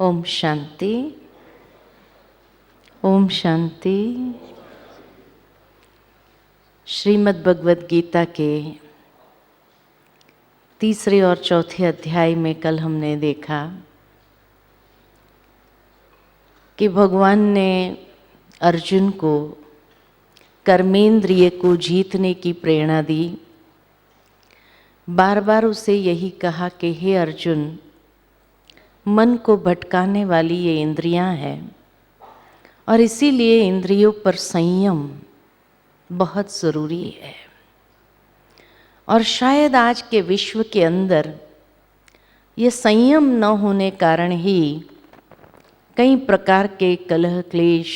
ओम शांति। ओम शांति। श्रीमद् भगवद गीता के तीसरे और चौथे अध्याय में कल हमने देखा कि भगवान ने अर्जुन को कर्मेंद्रिय को जीतने की प्रेरणा दी। बार बार उसे यही कहा कि हे अर्जुन, मन को भटकाने वाली ये इंद्रियां हैं और इसीलिए इंद्रियों पर संयम बहुत ज़रूरी है। और शायद आज के विश्व के अंदर ये संयम न होने कारण ही कई प्रकार के कलह क्लेश,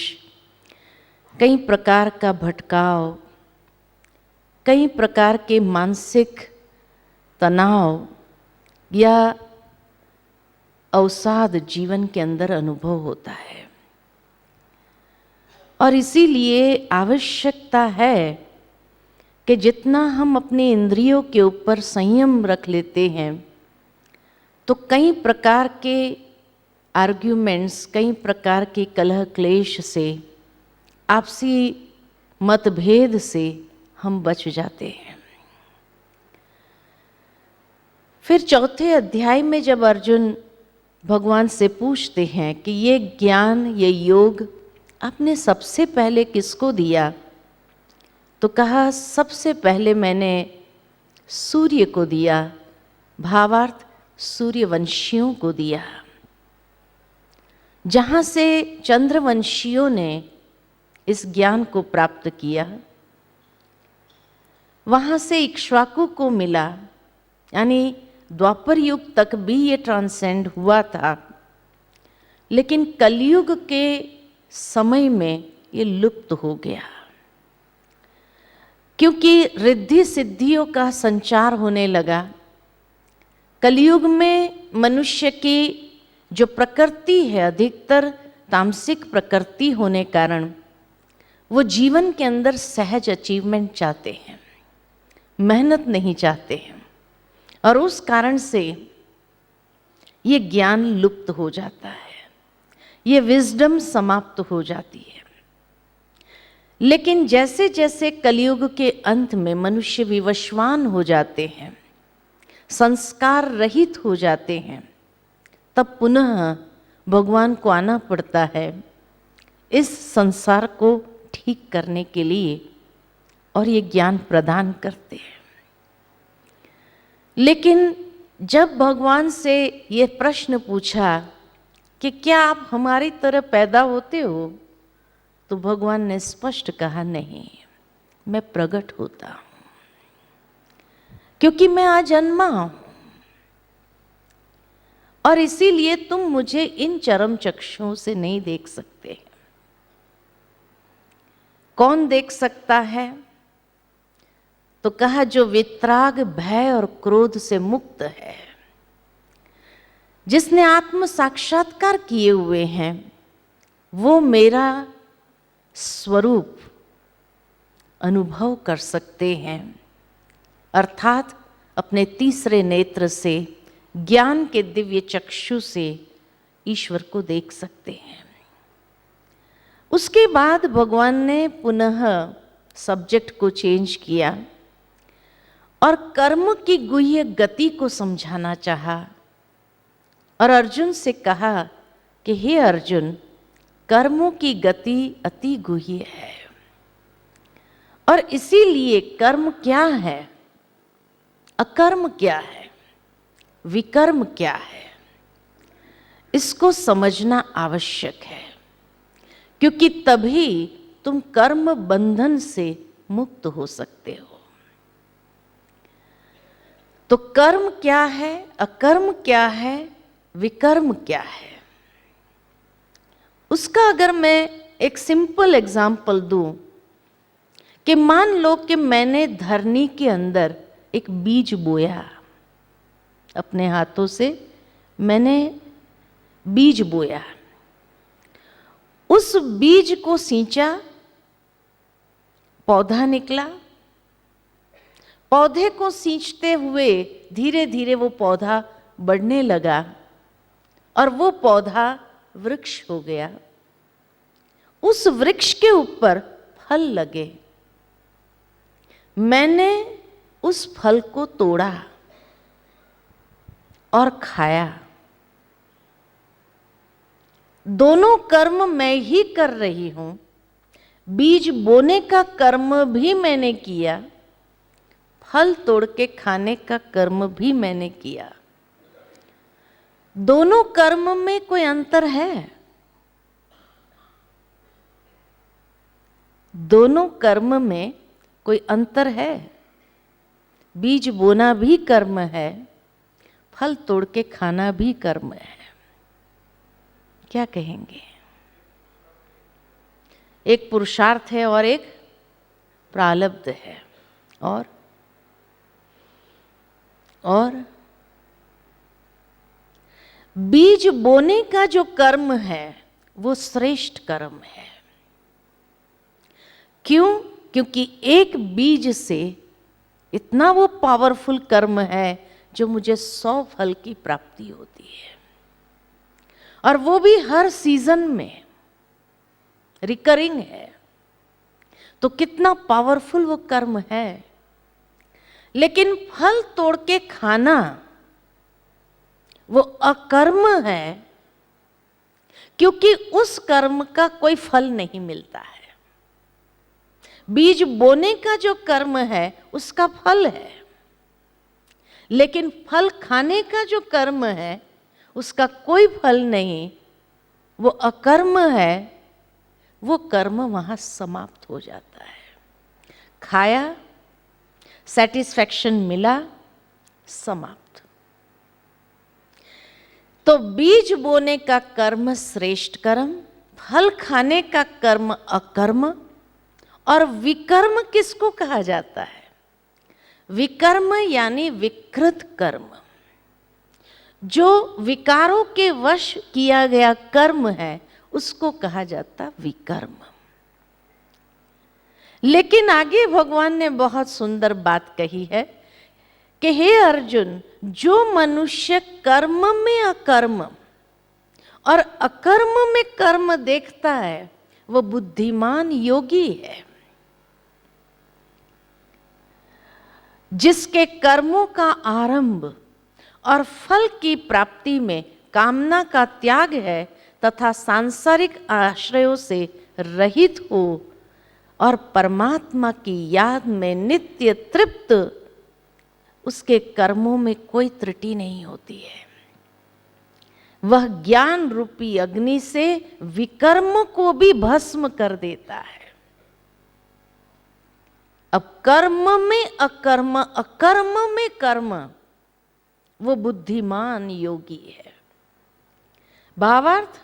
कई प्रकार का भटकाव, कई प्रकार के मानसिक तनाव या अवसाद जीवन के अंदर अनुभव होता है। और इसीलिए आवश्यकता है कि जितना हम अपने इंद्रियों के ऊपर संयम रख लेते हैं तो कई प्रकार के आर्ग्यूमेंट्स, कई प्रकार के कलह क्लेश से, आपसी मतभेद से हम बच जाते हैं। फिर चौथे अध्याय में जब अर्जुन भगवान से पूछते हैं कि ये ज्ञान, ये योग आपने सबसे पहले किसको दिया, तो कहा सबसे पहले मैंने सूर्य को दिया, भावार्थ सूर्यवंशियों को दिया। जहाँ से चंद्रवंशियों ने इस ज्ञान को प्राप्त किया, वहाँ से इक्ष्वाकु को मिला, यानी द्वापर युग तक भी ये ट्रांसेंड हुआ था, लेकिन कलयुग के समय में ये लुप्त हो गया क्योंकि रिद्धि सिद्धियों का संचार होने लगा। कलयुग में मनुष्य की जो प्रकृति है अधिकतर तामसिक प्रकृति होने कारण वो जीवन के अंदर सहज अचीवमेंट चाहते हैं, मेहनत नहीं चाहते हैं, और उस कारण से ये ज्ञान लुप्त हो जाता है, ये विजडम समाप्त हो जाती है। लेकिन जैसे जैसे कलयुग के अंत में मनुष्य विवशवान हो जाते हैं, संस्कार रहित हो जाते हैं, तब पुनः भगवान को आना पड़ता है इस संसार को ठीक करने के लिए, और ये ज्ञान प्रदान करते हैं। लेकिन जब भगवान से ये प्रश्न पूछा कि क्या आप हमारी तरह पैदा होते हो, तो भगवान ने स्पष्ट कहा नहीं, मैं प्रकट होता हूं क्योंकि मैं अजन्मा हूं, और इसीलिए तुम मुझे इन चरम चक्षुओं से नहीं देख सकते। कौन देख सकता है? तो कहा जो वितराग, भय और क्रोध से मुक्त है, जिसने आत्म साक्षात्कार किए हुए हैं, वो मेरा स्वरूप अनुभव कर सकते हैं, अर्थात अपने तीसरे नेत्र से, ज्ञान के दिव्य चक्षु से ईश्वर को देख सकते हैं। उसके बाद भगवान ने पुनः सब्जेक्ट को चेंज किया और कर्म की गुह्य गति को समझाना चाहा, और अर्जुन से कहा कि हे अर्जुन, कर्मों की गति अति गुह्य है, और इसीलिए कर्म क्या है, अकर्म क्या है, विकर्म क्या है, इसको समझना आवश्यक है, क्योंकि तभी तुम कर्म बंधन से मुक्त हो सकते हो। तो कर्म क्या है, अकर्म क्या है, विकर्म क्या है, उसका अगर मैं एक सिंपल एग्जाम्पल दूं कि मान लो कि मैंने धरनी के अंदर एक बीज बोया, अपने हाथों से मैंने बीज बोया, उस बीज को सींचा, पौधा निकला, पौधे को सींचते हुए धीरे धीरे वो पौधा बढ़ने लगा, और वो पौधा वृक्ष हो गया। उस वृक्ष के ऊपर फल लगे। मैंने उस फल को तोड़ा और खाया। दोनों कर्म मैं ही कर रही हूं। बीज बोने का कर्म भी मैंने किया, फल तोड़ के खाने का कर्म भी मैंने किया। दोनों कर्म में कोई अंतर है? दोनों कर्म में कोई अंतर है? बीज बोना भी कर्म है, फल तोड़ के खाना भी कर्म है। क्या कहेंगे? एक पुरुषार्थ है और एक प्रारब्ध है। और बीज बोने का जो कर्म है वो श्रेष्ठ कर्म है। क्यों? क्योंकि एक बीज से इतना वो पावरफुल कर्म है जो मुझे 100 फल की प्राप्ति होती है, और वो भी हर सीजन में रिकरिंग है। तो कितना पावरफुल वो कर्म है। लेकिन फल तोड़ के खाना वो अकर्म है, क्योंकि उस कर्म का कोई फल नहीं मिलता है। बीज बोने का जो कर्म है उसका फल है, लेकिन फल खाने का जो कर्म है उसका कोई फल नहीं, वो अकर्म है। वो कर्म वहां समाप्त हो जाता है। खाया, सेटिस्फैक्शन मिला, समाप्त। तो बीज बोने का कर्म श्रेष्ठ कर्म, फल खाने का कर्म अकर्म, और विकर्म किसको कहा जाता है? विकर्म यानी विकृत कर्म। जो विकारों के वश किया गया कर्म है उसको कहा जाता विकर्म। लेकिन आगे भगवान ने बहुत सुंदर बात कही है कि हे अर्जुन, जो मनुष्य कर्म में अकर्म और अकर्म में कर्म देखता है वो बुद्धिमान योगी है। जिसके कर्मों का आरंभ और फल की प्राप्ति में कामना का त्याग है तथा सांसारिक आश्रयों से रहित हो और परमात्मा की याद में नित्य तृप्त, उसके कर्मों में कोई त्रुटि नहीं होती है। वह ज्ञान रूपी अग्नि से विकर्म को भी भस्म कर देता है। अब कर्म में अकर्म, अकर्म में कर्म, वो बुद्धिमान योगी है। भावार्थ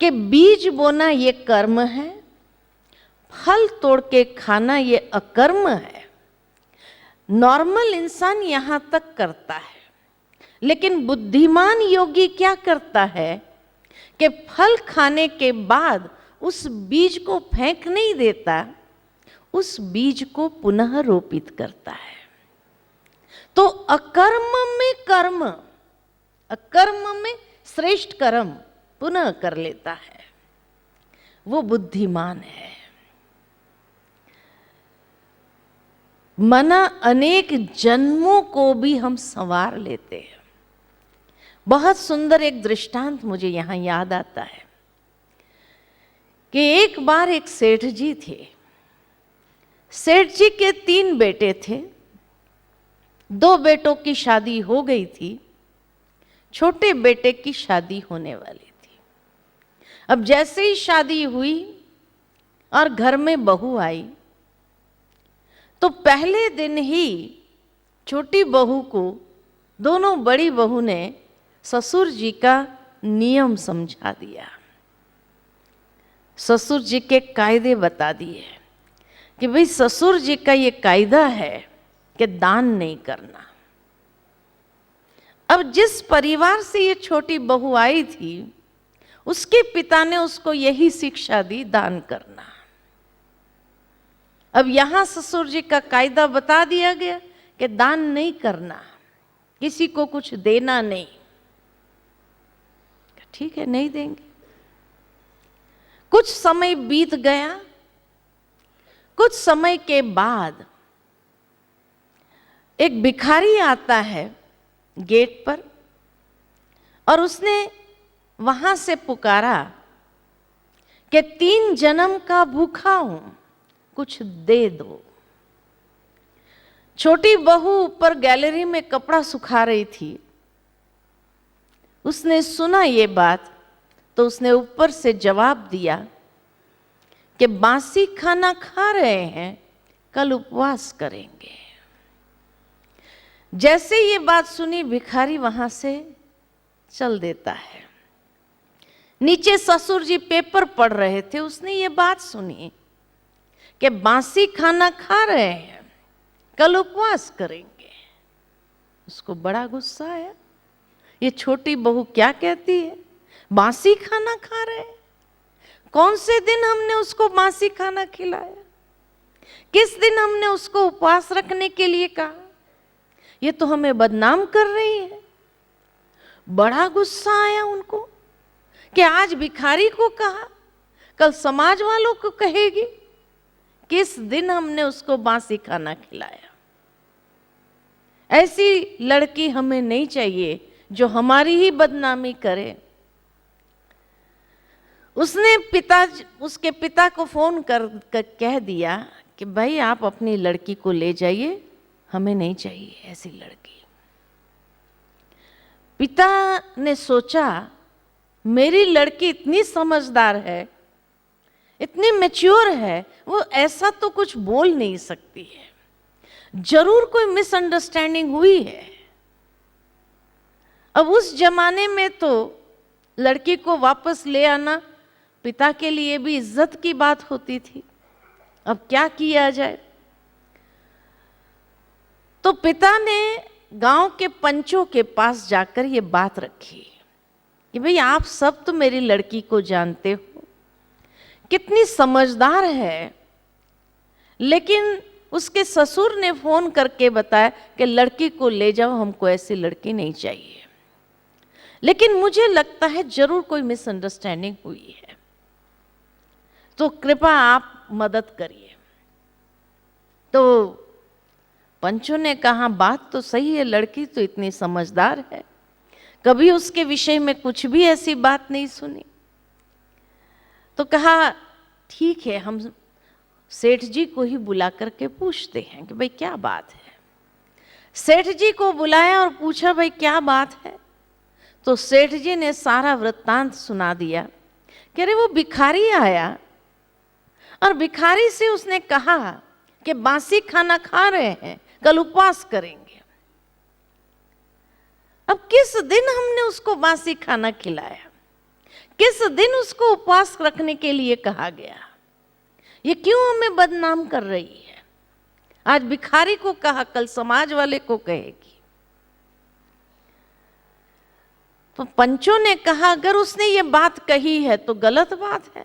कि बीज बोना ये कर्म है, फल तोड़ के खाना ये अकर्म है। नॉर्मल इंसान यहां तक करता है, लेकिन बुद्धिमान योगी क्या करता है कि फल खाने के बाद उस बीज को फेंक नहीं देता, उस बीज को पुनः रोपित करता है। तो अकर्म में कर्म, अकर्म में श्रेष्ठ कर्म पुनः कर लेता है, वो बुद्धिमान है। मना अनेक जन्मों को भी हम संवार लेते हैं। बहुत सुंदर एक दृष्टांत मुझे यहां याद आता है कि एक बार एक सेठ जी थे। सेठ जी के 3 बेटे थे। 2 बेटों की शादी हो गई थी, छोटे बेटे की शादी होने वाली थी। अब जैसे ही शादी हुई और घर में बहू आई, तो पहले दिन ही छोटी बहू को दोनों बड़ी बहू ने ससुर जी का नियम समझा दिया, ससुर जी के कायदे बता दिए कि भाई ससुर जी का ये कायदा है कि दान नहीं करना। अब जिस परिवार से ये छोटी बहू आई थी, उसके पिता ने उसको यही शिक्षा दी, दान करना। अब यहां ससुर जी का कायदा बता दिया गया कि दान नहीं करना, किसी को कुछ देना नहीं। ठीक है, नहीं देंगे। कुछ समय बीत गया। कुछ समय के बाद एक भिखारी आता है गेट पर और उसने वहां से पुकारा कि 3 जन्म का भूखा हूं, कुछ दे दो। छोटी बहू ऊपर गैलरी में कपड़ा सुखा रही थी। उसने सुना ये बात तो उसने ऊपर से जवाब दिया कि बासी खाना खा रहे हैं, कल उपवास करेंगे। जैसे ये बात सुनी भिखारी वहां से चल देता है। नीचे ससुर जी पेपर पढ़ रहे थे, उसने ये बात सुनी कि बासी खाना खा रहे हैं, कल उपवास करेंगे। उसको बड़ा गुस्सा आया, ये छोटी बहू क्या कहती है, बासी खाना खा रहे हैं। कौन से दिन हमने उसको बासी खाना खिलाया? किस दिन हमने उसको उपवास रखने के लिए कहा? ये तो हमें बदनाम कर रही है। बड़ा गुस्सा आया उनको कि आज भिखारी को कहा, कल समाज वालों को कहेगी। किस दिन हमने उसको बासी खाना खिलाया? ऐसी लड़की हमें नहीं चाहिए जो हमारी ही बदनामी करे। उसने उसके पिता को फोन कर कह दिया कि भाई आप अपनी लड़की को ले जाइए, हमें नहीं चाहिए ऐसी लड़की। पिता ने सोचा मेरी लड़की इतनी समझदार है, इतनी मैच्योर है, वो ऐसा तो कुछ बोल नहीं सकती है, जरूर कोई मिसअंडरस्टैंडिंग हुई है। अब उस जमाने में तो लड़की को वापस ले आना पिता के लिए भी इज्जत की बात होती थी। अब क्या किया जाए? तो पिता ने गांव के पंचों के पास जाकर ये बात रखी कि भाई आप सब तो मेरी लड़की को जानते हो, कितनी समझदार है, लेकिन उसके ससुर ने फोन करके बताया कि लड़की को ले जाओ, हमको ऐसी लड़की नहीं चाहिए। लेकिन मुझे लगता है जरूर कोई मिसअंडरस्टैंडिंग हुई है, तो कृपा आप मदद करिए। तो पंचों ने कहा बात तो सही है, लड़की तो इतनी समझदार है, कभी उसके विषय में कुछ भी ऐसी बात नहीं सुनी। तो कहा ठीक है, हम सेठ जी को ही बुला करके पूछते हैं कि भाई क्या बात है। सेठ जी को बुलाया और पूछा भाई क्या बात है। तो सेठ जी ने सारा वृत्तांत सुना दिया कि अरे वो भिखारी आया और भिखारी से उसने कहा कि बासी खाना खा रहे हैं, कल उपवास करेंगे। अब किस दिन हमने उसको बासी खाना खिलाया? किस दिन उसको उपवास रखने के लिए कहा गया? ये क्यों हमें बदनाम कर रही है? आज भिखारी को कहा, कल समाज वाले को कहेगी। तो पंचों ने कहा अगर उसने ये बात कही है तो गलत बात है,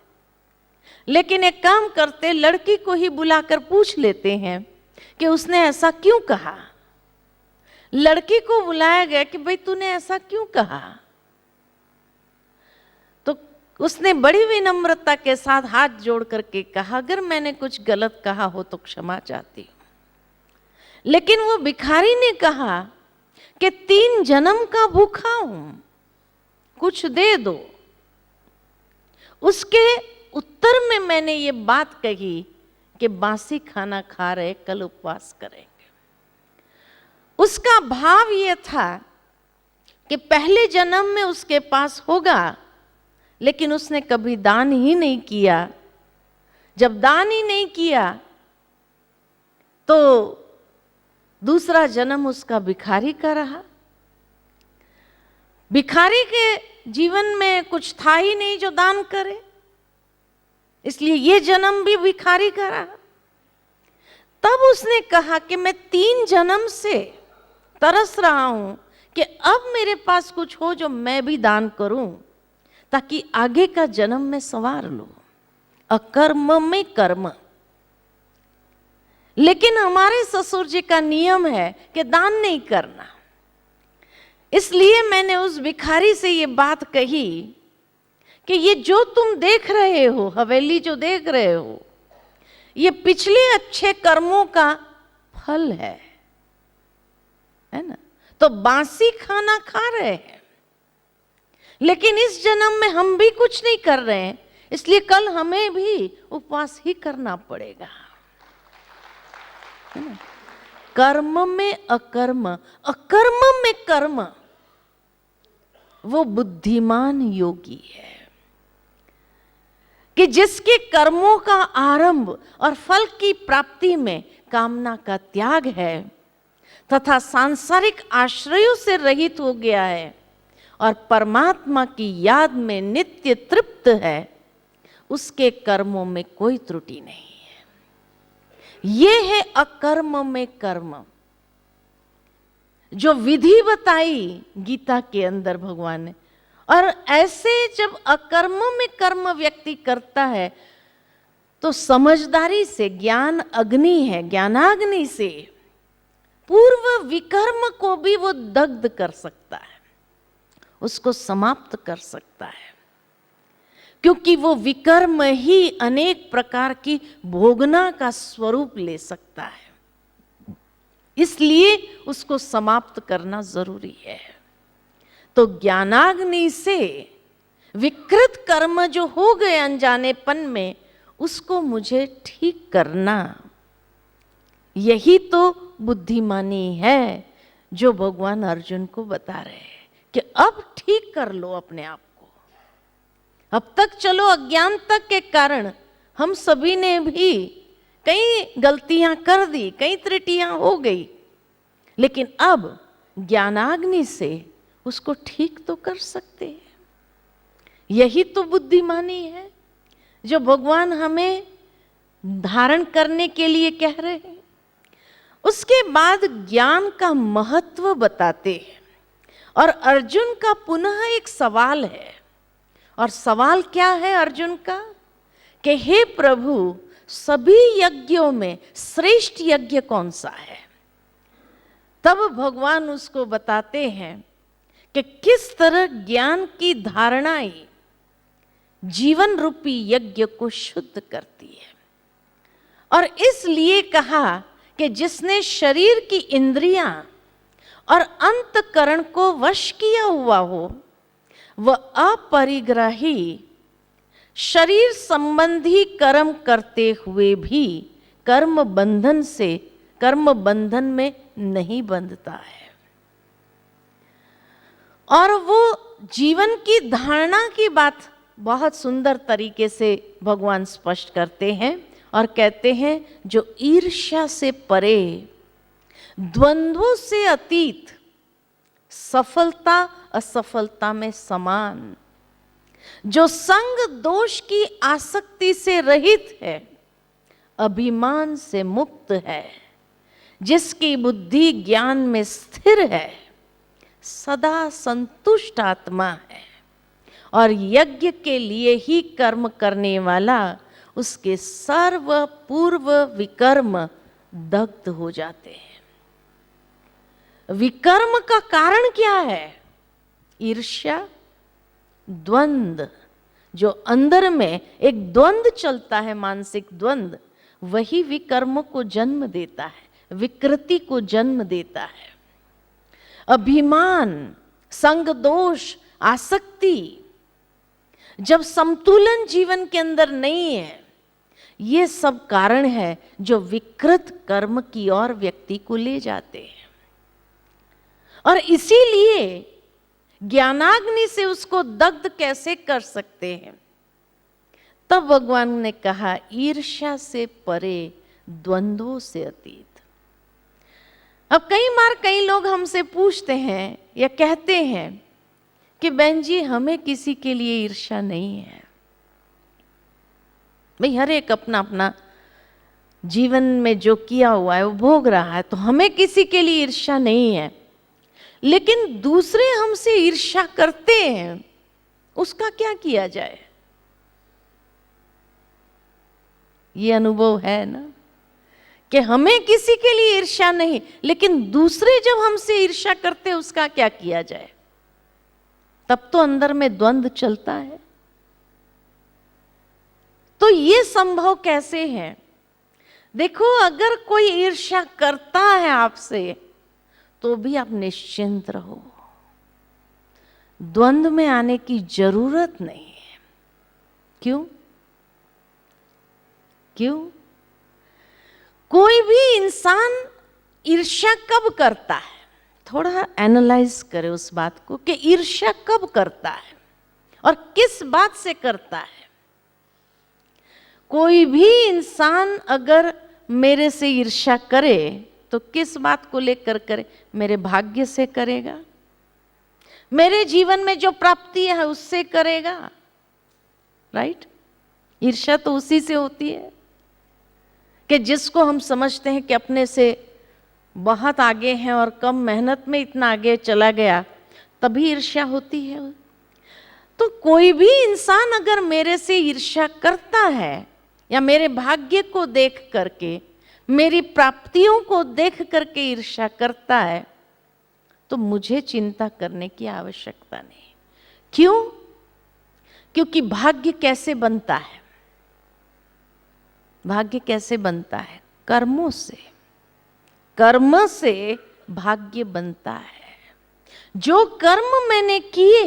लेकिन एक काम करते, लड़की को ही बुलाकर पूछ लेते हैं कि उसने ऐसा क्यों कहा। लड़की को बुलाया गया कि भाई तूने ऐसा क्यों कहा। तो उसने बड़ी विनम्रता के साथ हाथ जोड़ करके कहा अगर मैंने कुछ गलत कहा हो तो क्षमा चाहती हूं। लेकिन वो भिखारी ने कहा कि 3 जन्म का भूखा हूं, कुछ दे दो। उसके उत्तर में मैंने ये बात कही कि बासी खाना खा रहे, कल उपवास करेंगे। उसका भाव ये था कि पहले जन्म में उसके पास होगा, लेकिन उसने कभी दान ही नहीं किया। जब दान ही नहीं किया तो दूसरा जन्म उसका भिखारी का रहा। भिखारी के जीवन में कुछ था ही नहीं जो दान करे, इसलिए ये जन्म भी भिखारी का रहा। तब उसने कहा कि मैं 3 जन्म से तरस रहा हूं कि अब मेरे पास कुछ हो जो मैं भी दान करूं, ताकि आगे का जन्म में संवार लूं। अकर्म में कर्म। लेकिन हमारे ससुर जी का नियम है कि दान नहीं करना। इसलिए मैंने उस भिखारी से ये बात कही कि ये जो तुम देख रहे हो, हवेली जो देख रहे हो, ये पिछले अच्छे कर्मों का फल है ना। तो बासी खाना खा रहे हैं, लेकिन इस जन्म में हम भी कुछ नहीं कर रहे हैं, इसलिए कल हमें भी उपवास ही करना पड़ेगा, है ना। कर्म में अकर्म, अकर्म में कर्म, वो बुद्धिमान योगी है कि जिसके कर्मों का आरंभ और फल की प्राप्ति में कामना का त्याग है तथा सांसारिक आश्रयों से रहित हो गया है और परमात्मा की याद में नित्य तृप्त है, उसके कर्मों में कोई त्रुटि नहीं है। ये है अकर्म में कर्म, जो विधि बताई गीता के अंदर भगवान ने। और ऐसे जब अकर्म में कर्म व्यक्ति करता है तो समझदारी से, ज्ञान अग्नि है, ज्ञानाग्नि से पूर्व विकर्म को भी वो दग्ध कर सकता है, उसको समाप्त कर सकता है, क्योंकि वो विकर्म ही अनेक प्रकार की भोगना का स्वरूप ले सकता है, इसलिए उसको समाप्त करना जरूरी है। तो ज्ञानाग्नि से विकृत कर्म जो हो गए अनजानेपन में, उसको मुझे ठीक करना, यही तो बुद्धिमानी है जो भगवान अर्जुन को बता रहे हैं कि अब ठीक कर लो अपने आप को। अब तक चलो अज्ञानता के कारण हम सभी ने भी कई गलतियां कर दी, कई त्रुटियां हो गई, लेकिन अब ज्ञानाग्नि से उसको ठीक तो कर सकते हैं। यही तो बुद्धिमानी है जो भगवान हमें धारण करने के लिए कह रहे हैं। उसके बाद ज्ञान का महत्व बताते हैं और अर्जुन का पुनः एक सवाल है। और सवाल क्या है अर्जुन का कि हे प्रभु, सभी यज्ञों में श्रेष्ठ यज्ञ कौन सा है? तब भगवान उसको बताते हैं कि किस तरह ज्ञान की धारणाएं जीवन रूपी यज्ञ को शुद्ध करती है। और इसलिए कहा कि जिसने शरीर की इंद्रियां और अंतकरण को वश किया हुआ हो, वह अपरिग्राही शरीर संबंधी कर्म करते हुए भी कर्म बंधन में नहीं बंधता है। और वो जीवन की धारणा की बात बहुत सुंदर तरीके से भगवान स्पष्ट करते हैं और कहते हैं, जो ईर्ष्या से परे, द्वंद्वों से अतीत, सफलता असफलता में समान, जो संग दोष की आसक्ति से रहित है, अभिमान से मुक्त है, जिसकी बुद्धि ज्ञान में स्थिर है, सदा संतुष्ट आत्मा है और यज्ञ के लिए ही कर्म करने वाला, उसके सर्व पूर्व विकर्म दग्ध हो जाते हैं। विकर्म का कारण क्या है? ईर्ष्या, द्वंद, जो अंदर में एक द्वंद चलता है, मानसिक द्वंद, वही विकर्म को जन्म देता है, विकृति को जन्म देता है। अभिमान, संग दोष, आसक्ति, जब संतुलन जीवन के अंदर नहीं है, ये सब कारण है जो विकृत कर्म की ओर व्यक्ति को ले जाते हैं। और इसीलिए ज्ञानाग्नि से उसको दग्ध कैसे कर सकते हैं? तब भगवान ने कहा, ईर्ष्या से परे, द्वंद्वों से अतीत। अब कई लोग हमसे पूछते हैं या कहते हैं कि बहन जी, हमें किसी के लिए ईर्ष्या नहीं है। भाई, हर एक अपना अपना जीवन में जो किया हुआ है वो भोग रहा है, तो हमें किसी के लिए ईर्ष्या नहीं है। लेकिन दूसरे हमसे ईर्ष्या करते हैं, उसका क्या किया जाए? ये अनुभव है ना कि हमें किसी के लिए ईर्ष्या नहीं, लेकिन दूसरे जब हमसे ईर्ष्या करते हैं उसका क्या किया जाए? तब तो अंदर में द्वंद्व चलता है। तो ये संभव कैसे है? देखो, अगर कोई ईर्ष्या करता है आपसे तो भी आप निश्चिंत रहो, द्वंद्व में आने की जरूरत नहीं है। क्यों? क्यों? कोई भी इंसान ईर्ष्या कब करता है? थोड़ा एनालाइज करें उस बात को कि ईर्ष्या कब करता है और किस बात से करता है। कोई भी इंसान अगर मेरे से ईर्ष्या करे तो किस बात को लेकर करे? मेरे भाग्य से करेगा, मेरे जीवन में जो प्राप्ति है उससे करेगा, राइट? ईर्ष्या तो उसी से होती है कि जिसको हम समझते हैं कि अपने से बहुत आगे हैं और कम मेहनत में इतना आगे चला गया, तभी ईर्ष्या होती है। तो कोई भी इंसान अगर मेरे से ईर्ष्या करता है या मेरे भाग्य को देख करके, मेरी प्राप्तियों को देख करके ईर्ष्या करता है, तो मुझे चिंता करने की आवश्यकता नहीं। क्यों? क्योंकि भाग्य कैसे बनता है? भाग्य कैसे बनता है? कर्मों से। कर्म से भाग्य बनता है। जो कर्म मैंने किए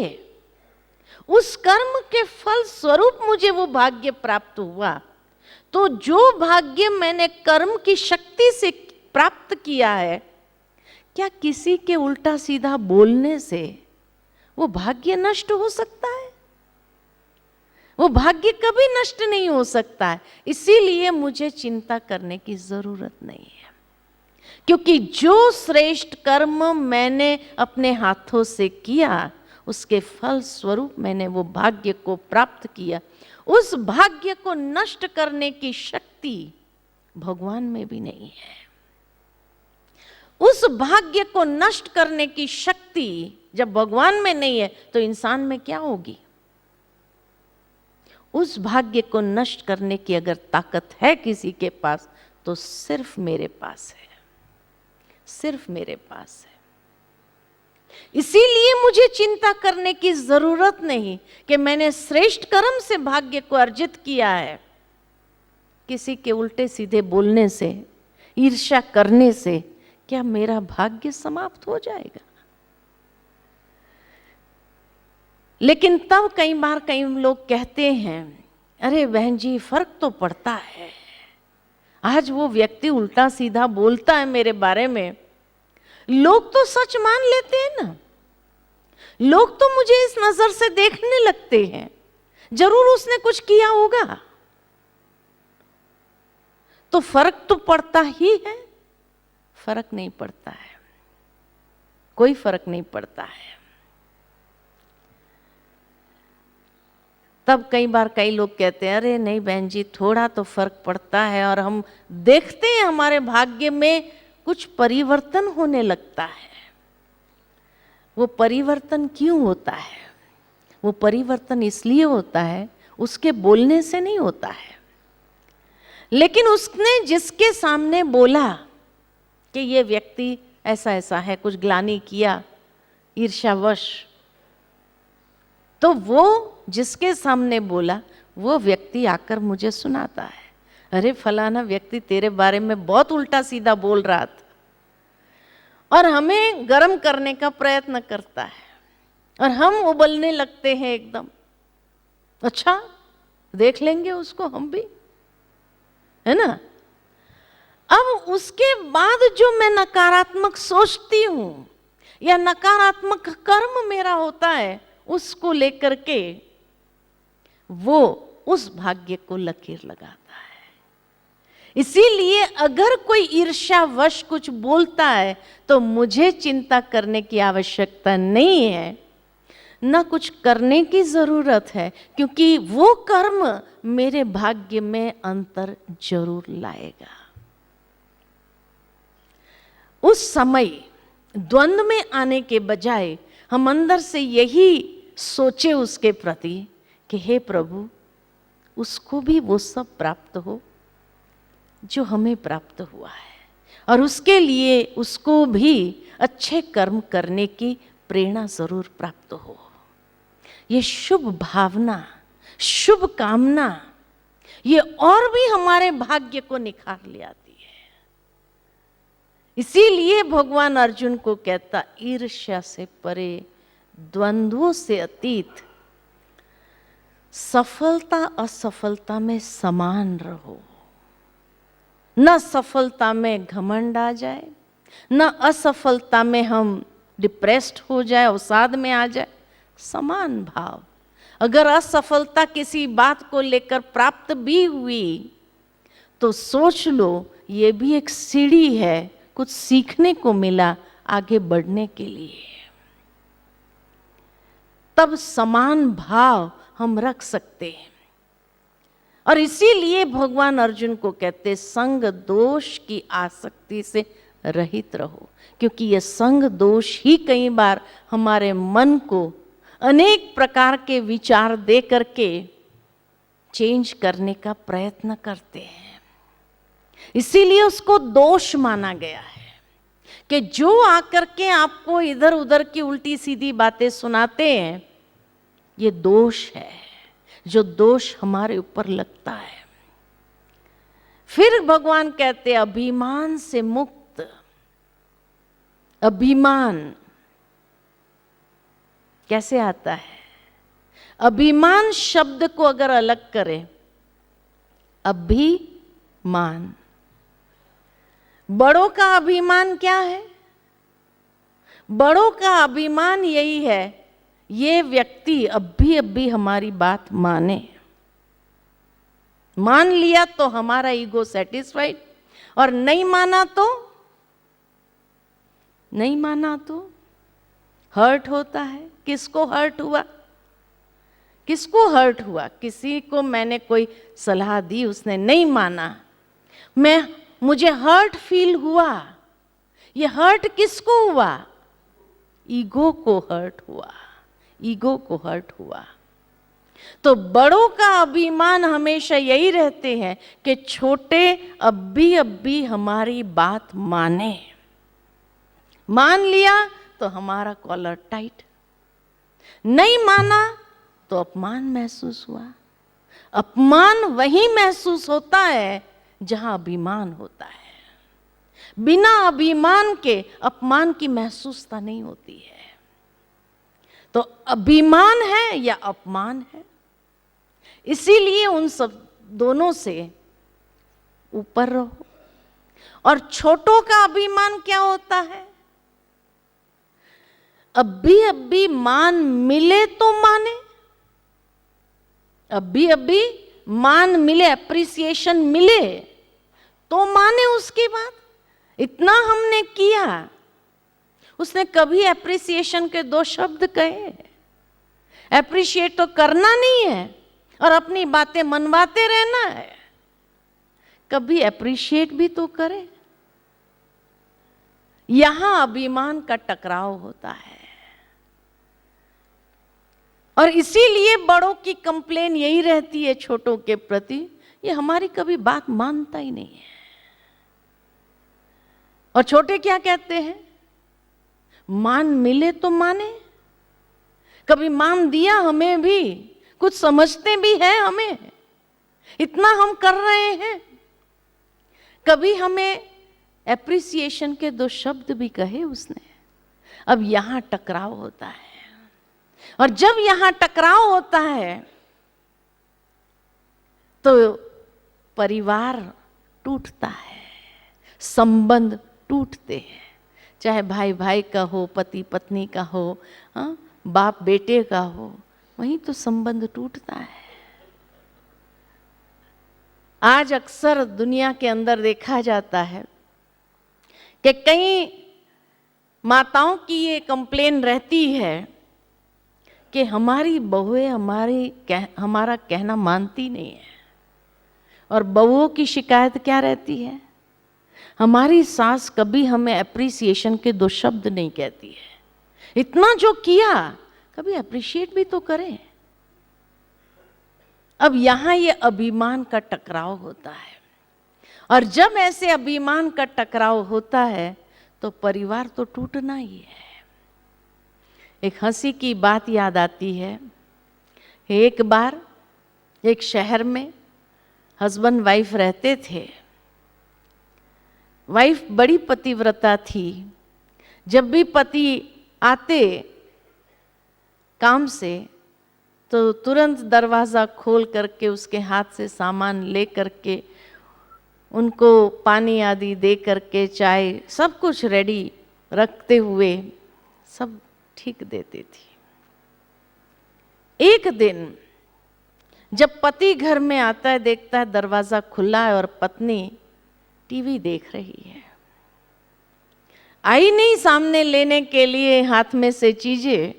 उस कर्म के फल स्वरूप मुझे वो भाग्य प्राप्त हुआ। तो जो भाग्य मैंने कर्म की शक्ति से प्राप्त किया है, क्या किसी के उल्टा सीधा बोलने से वो भाग्य नष्ट हो सकता है? वो भाग्य कभी नष्ट नहीं हो सकता है। इसीलिए मुझे चिंता करने की जरूरत नहीं है, क्योंकि जो श्रेष्ठ कर्म मैंने अपने हाथों से किया उसके फल स्वरूप मैंने वो भाग्य को प्राप्त किया। उस भाग्य को नष्ट करने की शक्ति भगवान में भी नहीं है। उस भाग्य को नष्ट करने की शक्ति जब भगवान में नहीं है तो इंसान में क्या होगी? उस भाग्य को नष्ट करने की अगर ताकत है किसी के पास तो सिर्फ मेरे पास है, सिर्फ मेरे पास है। इसीलिए मुझे चिंता करने की जरूरत नहीं कि मैंने श्रेष्ठ कर्म से भाग्य को अर्जित किया है। किसी के उल्टे सीधे बोलने से, ईर्ष्या करने से क्या मेरा भाग्य समाप्त हो जाएगा? लेकिन तब कई बार कई लोग कहते हैं, अरे बहन जी फर्क तो पड़ता है, आज वो व्यक्ति उल्टा सीधा बोलता है मेरे बारे में, लोग तो सच मान लेते हैं ना, लोग तो मुझे इस नजर से देखने लगते हैं, जरूर उसने कुछ किया होगा। तो फर्क तो पड़ता ही है? फर्क नहीं पड़ता है, कोई फर्क नहीं पड़ता है। तब कई बार कई लोग कहते हैं, अरे नहीं बहन जी थोड़ा तो फर्क पड़ता है, और हम देखते हैं हमारे भाग्य में कुछ परिवर्तन होने लगता है। वो परिवर्तन क्यों होता है? वो परिवर्तन इसलिए होता है, उसके बोलने से नहीं होता है, लेकिन उसने जिसके सामने बोला कि ये व्यक्ति ऐसा ऐसा है, कुछ ग्लानि किया ईर्ष्यावश, तो वो जिसके सामने बोला वो व्यक्ति आकर मुझे सुनाता है, अरे फलाना व्यक्ति तेरे बारे में बहुत उल्टा सीधा बोल रहा था, और हमें गर्म करने का प्रयत्न करता है और हम उबलने लगते हैं एकदम। अच्छा देख लेंगे उसको हम भी, है ना? अब उसके बाद जो मैं नकारात्मक सोचती हूं या नकारात्मक कर्म मेरा होता है, उसको लेकर के वो उस भाग्य को लकीर लगाता है। इसीलिए अगर कोई ईर्ष्यावश कुछ बोलता है तो मुझे चिंता करने की आवश्यकता नहीं है, ना कुछ करने की जरूरत है, क्योंकि वो कर्म मेरे भाग्य में अंतर जरूर लाएगा। उस समय द्वंद्व में आने के बजाय हम अंदर से यही सोचे उसके प्रति कि हे प्रभु उसको भी वो सब प्राप्त हो, जो हमें प्राप्त हुआ है, और उसके लिए उसको भी अच्छे कर्म करने की प्रेरणा जरूर प्राप्त हो। ये शुभ भावना, शुभ कामना, ये और भी हमारे भाग्य को निखार ले आती है। इसीलिए भगवान अर्जुन को कहता, ईर्ष्या से परे, द्वंद्वों से अतीत, सफलता असफलता में समान रहो। न सफलता में घमंड आ जाए, न असफलता में हम डिप्रेस्ड हो जाए, अवसाद में आ जाए। समान भाव। अगर असफलता किसी बात को लेकर प्राप्त भी हुई तो सोच लो ये भी एक सीढ़ी है, कुछ सीखने को मिला आगे बढ़ने के लिए। तब समान भाव हम रख सकते हैं। और इसीलिए भगवान अर्जुन को कहते, संग दोष की आसक्ति से रहित रहो, क्योंकि ये संग दोष ही कई बार हमारे मन को अनेक प्रकार के विचार दे करके चेंज करने का प्रयत्न करते हैं। इसीलिए उसको दोष माना गया है कि जो आकर के आपको इधर उधर की उल्टी सीधी बातें सुनाते हैं, ये दोष है, जो दोष हमारे ऊपर लगता है। फिर भगवान कहते, अभिमान से मुक्त। अभिमान कैसे आता है? अभिमान शब्द को अगर अलग करें, अभिमान, बड़ों का अभिमान क्या है? बड़ों का अभिमान यही है, ये व्यक्ति अभी हमारी बात माने। मान लिया तो हमारा ईगो सेटिस्फाइड, और नहीं माना तो हर्ट होता है। किसको हर्ट हुआ? किसको हर्ट हुआ? किसी को मैंने कोई सलाह दी, उसने नहीं माना, मुझे हर्ट फील हुआ। ये हर्ट किसको हुआ? ईगो को हर्ट हुआ। ईगो को हर्ट हुआ। तो बड़ों का अभिमान हमेशा यही रहते हैं कि छोटे अभी हमारी बात माने। मान लिया तो हमारा कॉलर टाइट, नहीं माना तो अपमान महसूस हुआ। अपमान वही महसूस होता है जहां अभिमान होता है। बिना अभिमान के अपमान की महसूसता नहीं होती है। तो अभिमान है या अपमान है, इसीलिए उन सब दोनों से ऊपर रहो। और छोटों का अभिमान क्या होता है? अभी मान मिले तो माने, अभी मान मिले, अप्रिसिएशन मिले तो माने उसकी बात। इतना हमने किया, उसने कभी अप्रिसिएशन के दो शब्द कहे? अप्रिशिएट तो करना नहीं है और अपनी बातें मनवाते रहना है। कभी अप्रिशिएट भी तो करे। यहां अभिमान का टकराव होता है। और इसीलिए बड़ों की कंप्लेन यही रहती है छोटों के प्रति, ये हमारी कभी बात मानता ही नहीं है। और छोटे क्या कहते हैं? मान मिले तो माने। कभी मान दिया हमें भी, कुछ समझते भी हैं हमें, इतना हम कर रहे हैं। कभी हमें एप्रिसिएशन के दो शब्द भी कहे उसने। अब यहां टकराव होता है। और जब यहां टकराव होता है तो परिवार टूटता है, संबंध टूटते हैं। चाहे भाई भाई का हो, पति पत्नी का हो, बाप बेटे का हो, वहीं तो संबंध टूटता है। आज अक्सर दुनिया के अंदर देखा जाता है कि कई माताओं की ये कंप्लेन रहती है कि हमारी बहुएं हमारा कहना मानती नहीं है। और बहुओं की शिकायत क्या रहती है? हमारी सास कभी हमें एप्रिसिएशन के दो शब्द नहीं कहती है। इतना जो किया, कभी अप्रिशिएट भी तो करें। अब यहां ये अभिमान का टकराव होता है। और जब ऐसे अभिमान का टकराव होता है तो परिवार तो टूटना ही है। एक हंसी की बात याद आती है। एक बार एक शहर में हस्बैंड वाइफ रहते थे। वाइफ बड़ी पतिव्रता थी। जब भी पति आते काम से तो तुरंत दरवाज़ा खोल करके उसके हाथ से सामान ले करके उनको पानी आदि दे करके चाय सब कुछ रेडी रखते हुए सब ठीक देती थी। एक दिन जब पति घर में आता है, देखता है दरवाज़ा खुला है और पत्नी टीवी देख रही है। आई नहीं सामने लेने के लिए हाथ में से चीजें।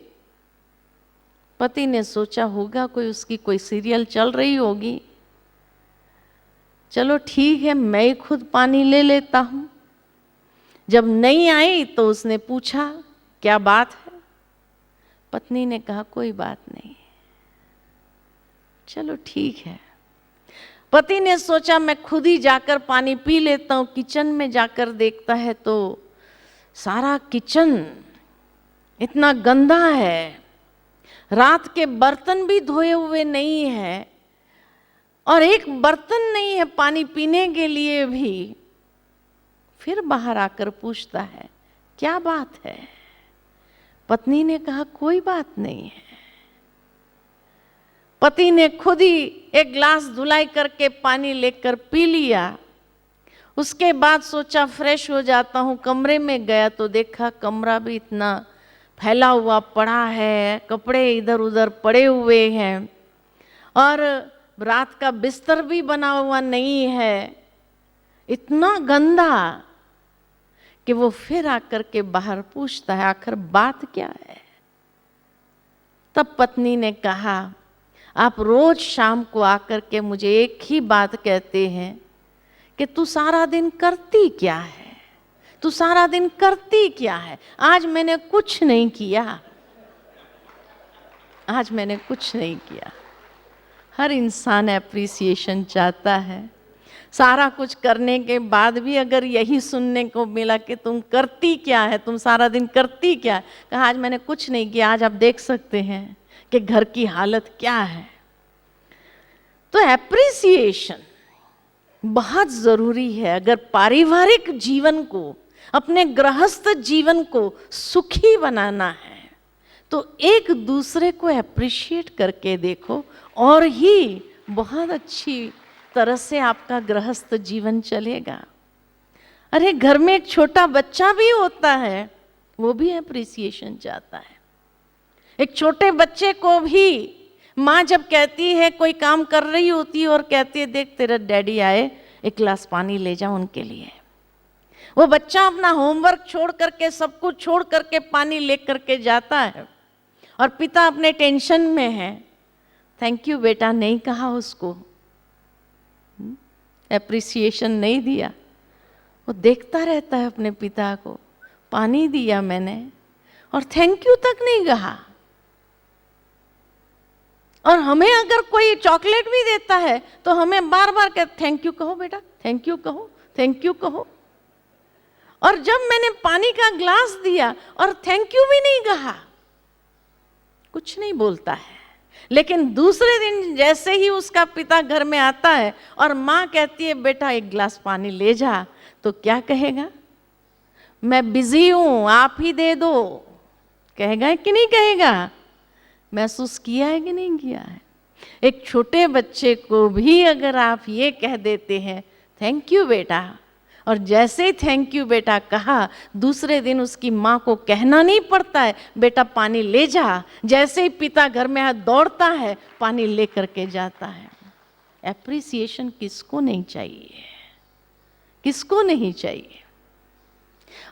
पति ने सोचा होगा कोई उसकी कोई सीरियल चल रही होगी, चलो ठीक है मैं ही खुद पानी ले लेता हूं। जब नहीं आई तो उसने पूछा क्या बात है। पत्नी ने कहा कोई बात नहीं, चलो ठीक है। पति ने सोचा मैं खुद ही जाकर पानी पी लेता हूं। किचन में जाकर देखता है तो सारा किचन इतना गंदा है, रात के बर्तन भी धोए हुए नहीं है और एक बर्तन नहीं है पानी पीने के लिए भी। फिर बाहर आकर पूछता है क्या बात है। पत्नी ने कहा कोई बात नहीं है। पति ने खुद ही एक गिलास धुलाई करके पानी लेकर पी लिया। उसके बाद सोचा फ्रेश हो जाता हूँ। कमरे में गया तो देखा कमरा भी इतना फैला हुआ पड़ा है, कपड़े इधर उधर पड़े हुए हैं और रात का बिस्तर भी बना हुआ नहीं है। इतना गंदा कि वो फिर आकर के बाहर पूछता है आखिर बात क्या है। तब पत्नी ने कहा आप रोज शाम को आकर के मुझे एक ही बात कहते हैं कि तू सारा दिन करती क्या है, तू सारा दिन करती क्या है। आज मैंने कुछ नहीं किया, आज मैंने कुछ नहीं किया। हर इंसान एप्रिसिएशन चाहता है। सारा कुछ करने के बाद भी अगर यही सुनने को मिला कि तुम करती क्या है, तुम सारा दिन करती क्या है, कहा आज मैंने कुछ नहीं किया। आज आप देख सकते हैं कि घर की हालत क्या है। तो एप्रिसिएशन बहुत जरूरी है। अगर पारिवारिक जीवन को, अपने गृहस्थ जीवन को सुखी बनाना है तो एक दूसरे को एप्रिशिएट करके देखो और ही बहुत अच्छी तरह से आपका गृहस्थ जीवन चलेगा। अरे घर में एक छोटा बच्चा भी होता है, वो भी एप्रिसिएशन चाहता है। एक छोटे बच्चे को भी माँ जब कहती है, कोई काम कर रही होती है और कहती है देख तेरा डैडी आए, एक गिलास पानी ले जाओ उनके लिए। वो बच्चा अपना होमवर्क छोड़ करके, सब कुछ छोड़ करके पानी ले करके जाता है और पिता अपने टेंशन में है। थैंक यू बेटा नहीं कहा उसको, एप्रिसिएशन नहीं दिया। वो देखता रहता है अपने पिता को, पानी दिया मैंने और थैंक यू तक नहीं कहा। और हमें अगर कोई चॉकलेट भी देता है तो हमें बार बार कहते थैंक यू कहो बेटा, थैंक यू कहो, थैंक यू कहो। और जब मैंने पानी का ग्लास दिया और थैंक यू भी नहीं कहा, कुछ नहीं बोलता है। लेकिन दूसरे दिन जैसे ही उसका पिता घर में आता है और माँ कहती है बेटा एक गिलास पानी ले जा, तो क्या कहेगा? मैं बिजी हूं, आप ही दे दो। कहेगा कि नहीं कहेगा? महसूस किया है कि नहीं किया है? एक छोटे बच्चे को भी अगर आप ये कह देते हैं थैंक यू बेटा, और जैसे ही थैंक यू बेटा कहा, दूसरे दिन उसकी माँ को कहना नहीं पड़ता है बेटा पानी ले जा। जैसे ही पिता घर में दौड़ता है, पानी ले करके जाता है। एप्रिसिएशन किसको नहीं चाहिए? किसको नहीं चाहिए?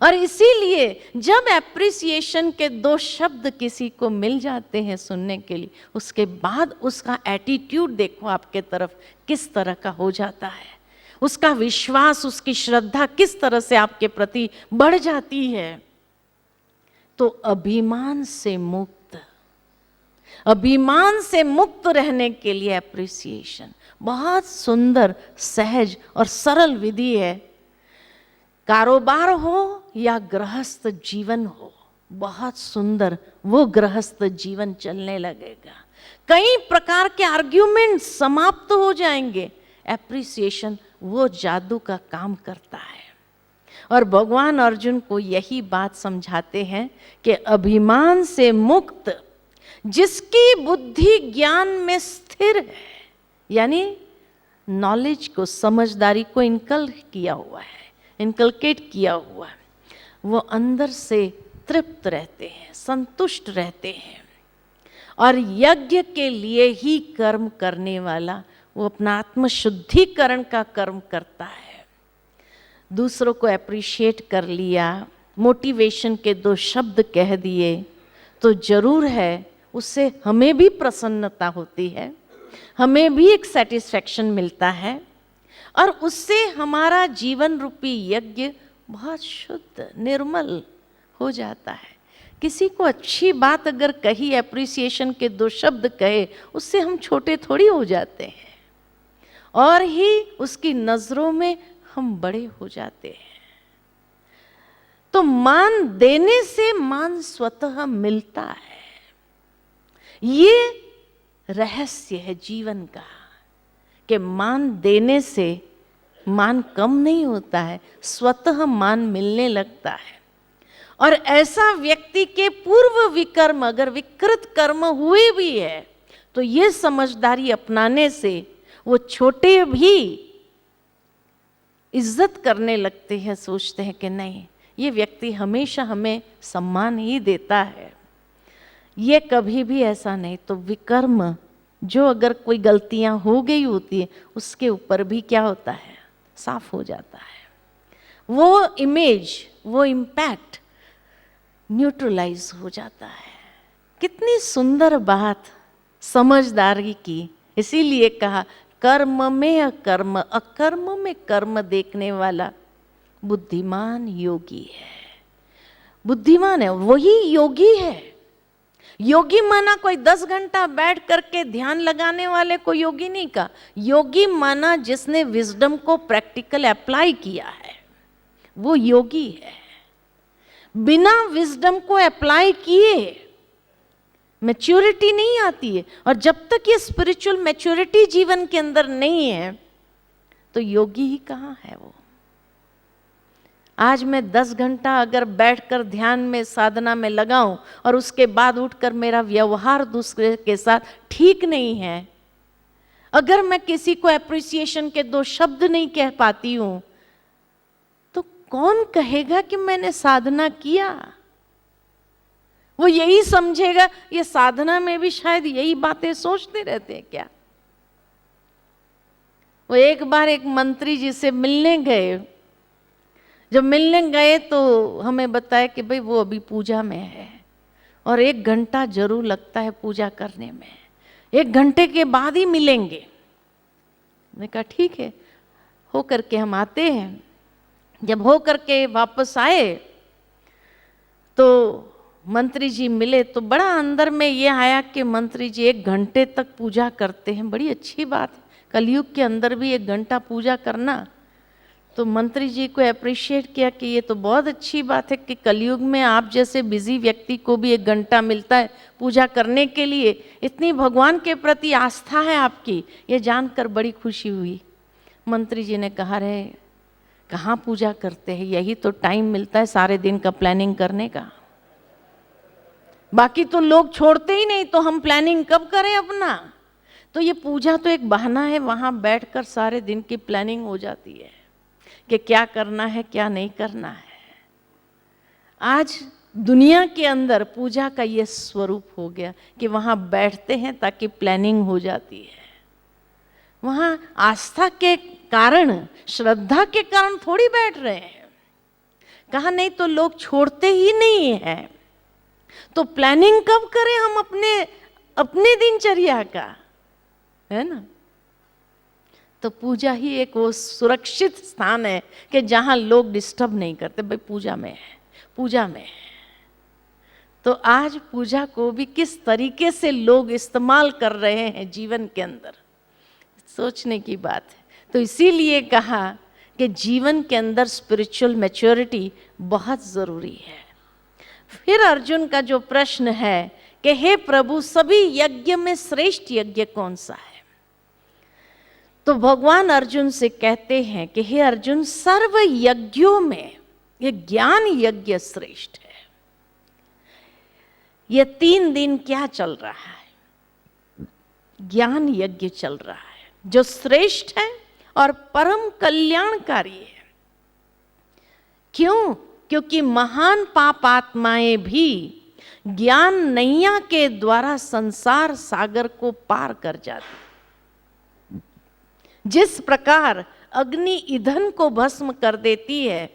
और इसीलिए जब एप्रिसिएशन के दो शब्द किसी को मिल जाते हैं सुनने के लिए, उसके बाद उसका एटीट्यूड देखो आपके तरफ किस तरह का हो जाता है। उसका विश्वास, उसकी श्रद्धा किस तरह से आपके प्रति बढ़ जाती है। तो अभिमान से मुक्त, अभिमान से मुक्त रहने के लिए एप्रिसिएशन बहुत सुंदर, सहज और सरल विधि है। कारोबार हो या गृहस्थ जीवन हो, बहुत सुंदर वो गृहस्थ जीवन चलने लगेगा। कई प्रकार के आर्ग्यूमेंट समाप्त हो जाएंगे। एप्रिसिएशन वो जादू का काम करता है। और भगवान अर्जुन को यही बात समझाते हैं कि अभिमान से मुक्त जिसकी बुद्धि ज्ञान में स्थिर है, यानी नॉलेज को, समझदारी को इनकलकेट किया हुआ है, वो अंदर से तृप्त रहते हैं, संतुष्ट रहते हैं। और यज्ञ के लिए ही कर्म करने वाला वो अपना आत्मशुद्धिकरण का कर्म करता है। दूसरों को एप्रिशिएट कर लिया, मोटिवेशन के 2 शब्द कह दिए तो जरूर है उससे हमें भी प्रसन्नता होती है, हमें भी एक सेटिस्फैक्शन मिलता है और उससे हमारा जीवन रूपी यज्ञ बहुत शुद्ध, निर्मल हो जाता है। किसी को अच्छी बात अगर कही, एप्रिसिएशन के 2 शब्द कहे, उससे हम छोटे थोड़ी हो जाते हैं और ही उसकी नजरों में हम बड़े हो जाते हैं। तो मान देने से मान स्वतः मिलता है। ये रहस्य है जीवन का कि मान देने से मान कम नहीं होता है, स्वतः मान मिलने लगता है। और ऐसा व्यक्ति के पूर्व विकर्म अगर विकृत कर्म हुए भी है तो ये समझदारी अपनाने से वो छोटे भी इज्जत करने लगते हैं, सोचते हैं कि नहीं, ये व्यक्ति हमेशा हमें सम्मान ही देता है, ये कभी भी ऐसा नहीं। तो विकर्म जो अगर कोई गलतियां हो गई होती है उसके ऊपर भी क्या होता है, साफ हो जाता है। वो इमेज, वो इम्पैक्ट न्यूट्रलाइज हो जाता है। कितनी सुंदर बात समझदारी की। इसीलिए कहा कर्म में अकर्म, अकर्म में कर्म देखने वाला बुद्धिमान योगी है। बुद्धिमान है वही योगी है। योगी माना कोई 10 घंटा बैठ करके ध्यान लगाने वाले को योगी नहीं कहा। योगी माना जिसने विजडम को प्रैक्टिकल अप्लाई किया है, वो योगी है। बिना विजडम को अप्लाई किए मैच्योरिटी नहीं आती है। और जब तक ये स्पिरिचुअल मैच्योरिटी जीवन के अंदर नहीं है तो योगी ही कहाँ है वो। आज मैं 10 घंटा अगर बैठकर ध्यान में, साधना में लगाऊं और उसके बाद उठकर मेरा व्यवहार दूसरे के साथ ठीक नहीं है, अगर मैं किसी को एप्रिसिएशन के 2 शब्द नहीं कह पाती हूं, तो कौन कहेगा कि मैंने साधना किया। वो यही समझेगा ये साधना में भी शायद यही बातें सोचते रहते हैं क्या। वो एक बार एक मंत्री जी से मिलने गए। जब मिलने गए तो हमें बताया कि भाई वो अभी पूजा में है और 1 घंटा जरूर लगता है पूजा करने में, 1 घंटे के बाद ही मिलेंगे। मैंने कहा ठीक है, हो करके हम आते हैं। जब हो करके वापस आए तो मंत्री जी मिले तो बड़ा अंदर में ये आया कि मंत्री जी 1 घंटे तक पूजा करते हैं, बड़ी अच्छी बात है। कलयुग के अंदर भी 1 घंटा पूजा करना। तो मंत्री जी को अप्रिशिएट किया कि ये तो बहुत अच्छी बात है कि कलयुग में आप जैसे बिजी व्यक्ति को भी 1 घंटा मिलता है पूजा करने के लिए। इतनी भगवान के प्रति आस्था है आपकी, ये जानकर बड़ी खुशी हुई। मंत्री जी ने कहा, रे कहाँ पूजा करते हैं, यही तो टाइम मिलता है सारे दिन का प्लानिंग करने का। बाकी तो लोग छोड़ते ही नहीं, तो हम प्लानिंग कब करें अपना। तो ये पूजा तो एक बहाना है, वहाँ बैठकर सारे दिन की प्लानिंग हो जाती है कि क्या करना है क्या नहीं करना है। आज दुनिया के अंदर पूजा का ये स्वरूप हो गया कि वहाँ बैठते हैं ताकि प्लानिंग हो जाती है। वहाँ आस्था के कारण, श्रद्धा के कारण थोड़ी बैठ रहे हैं। कहा नहीं तो लोग छोड़ते ही नहीं हैं, तो प्लानिंग कब करें हम अपने दिनचर्या का, है ना। तो पूजा ही एक वो सुरक्षित स्थान है कि जहां लोग डिस्टर्ब नहीं करते। भाई पूजा में है, पूजा में है। तो आज पूजा को भी किस तरीके से लोग इस्तेमाल कर रहे हैं जीवन के अंदर, सोचने की बात है। तो इसीलिए कहा कि जीवन के अंदर स्पिरिचुअल मैच्योरिटी बहुत ज़रूरी है। फिर अर्जुन का जो प्रश्न है कि हे प्रभु, सभी यज्ञ में श्रेष्ठ यज्ञ कौन सा है? तो भगवान अर्जुन से कहते हैं कि हे अर्जुन, सर्व यज्ञों में ये ज्ञान यज्ञ श्रेष्ठ है। ये 3 दिन क्या चल रहा है? ज्ञान यज्ञ चल रहा है, जो श्रेष्ठ है और परम कल्याणकारी है। क्यों? क्योंकि महान पापात्माएं भी ज्ञान नैया के द्वारा संसार सागर को पार कर जाती। जिस प्रकार अग्नि ईंधन को भस्म कर देती है,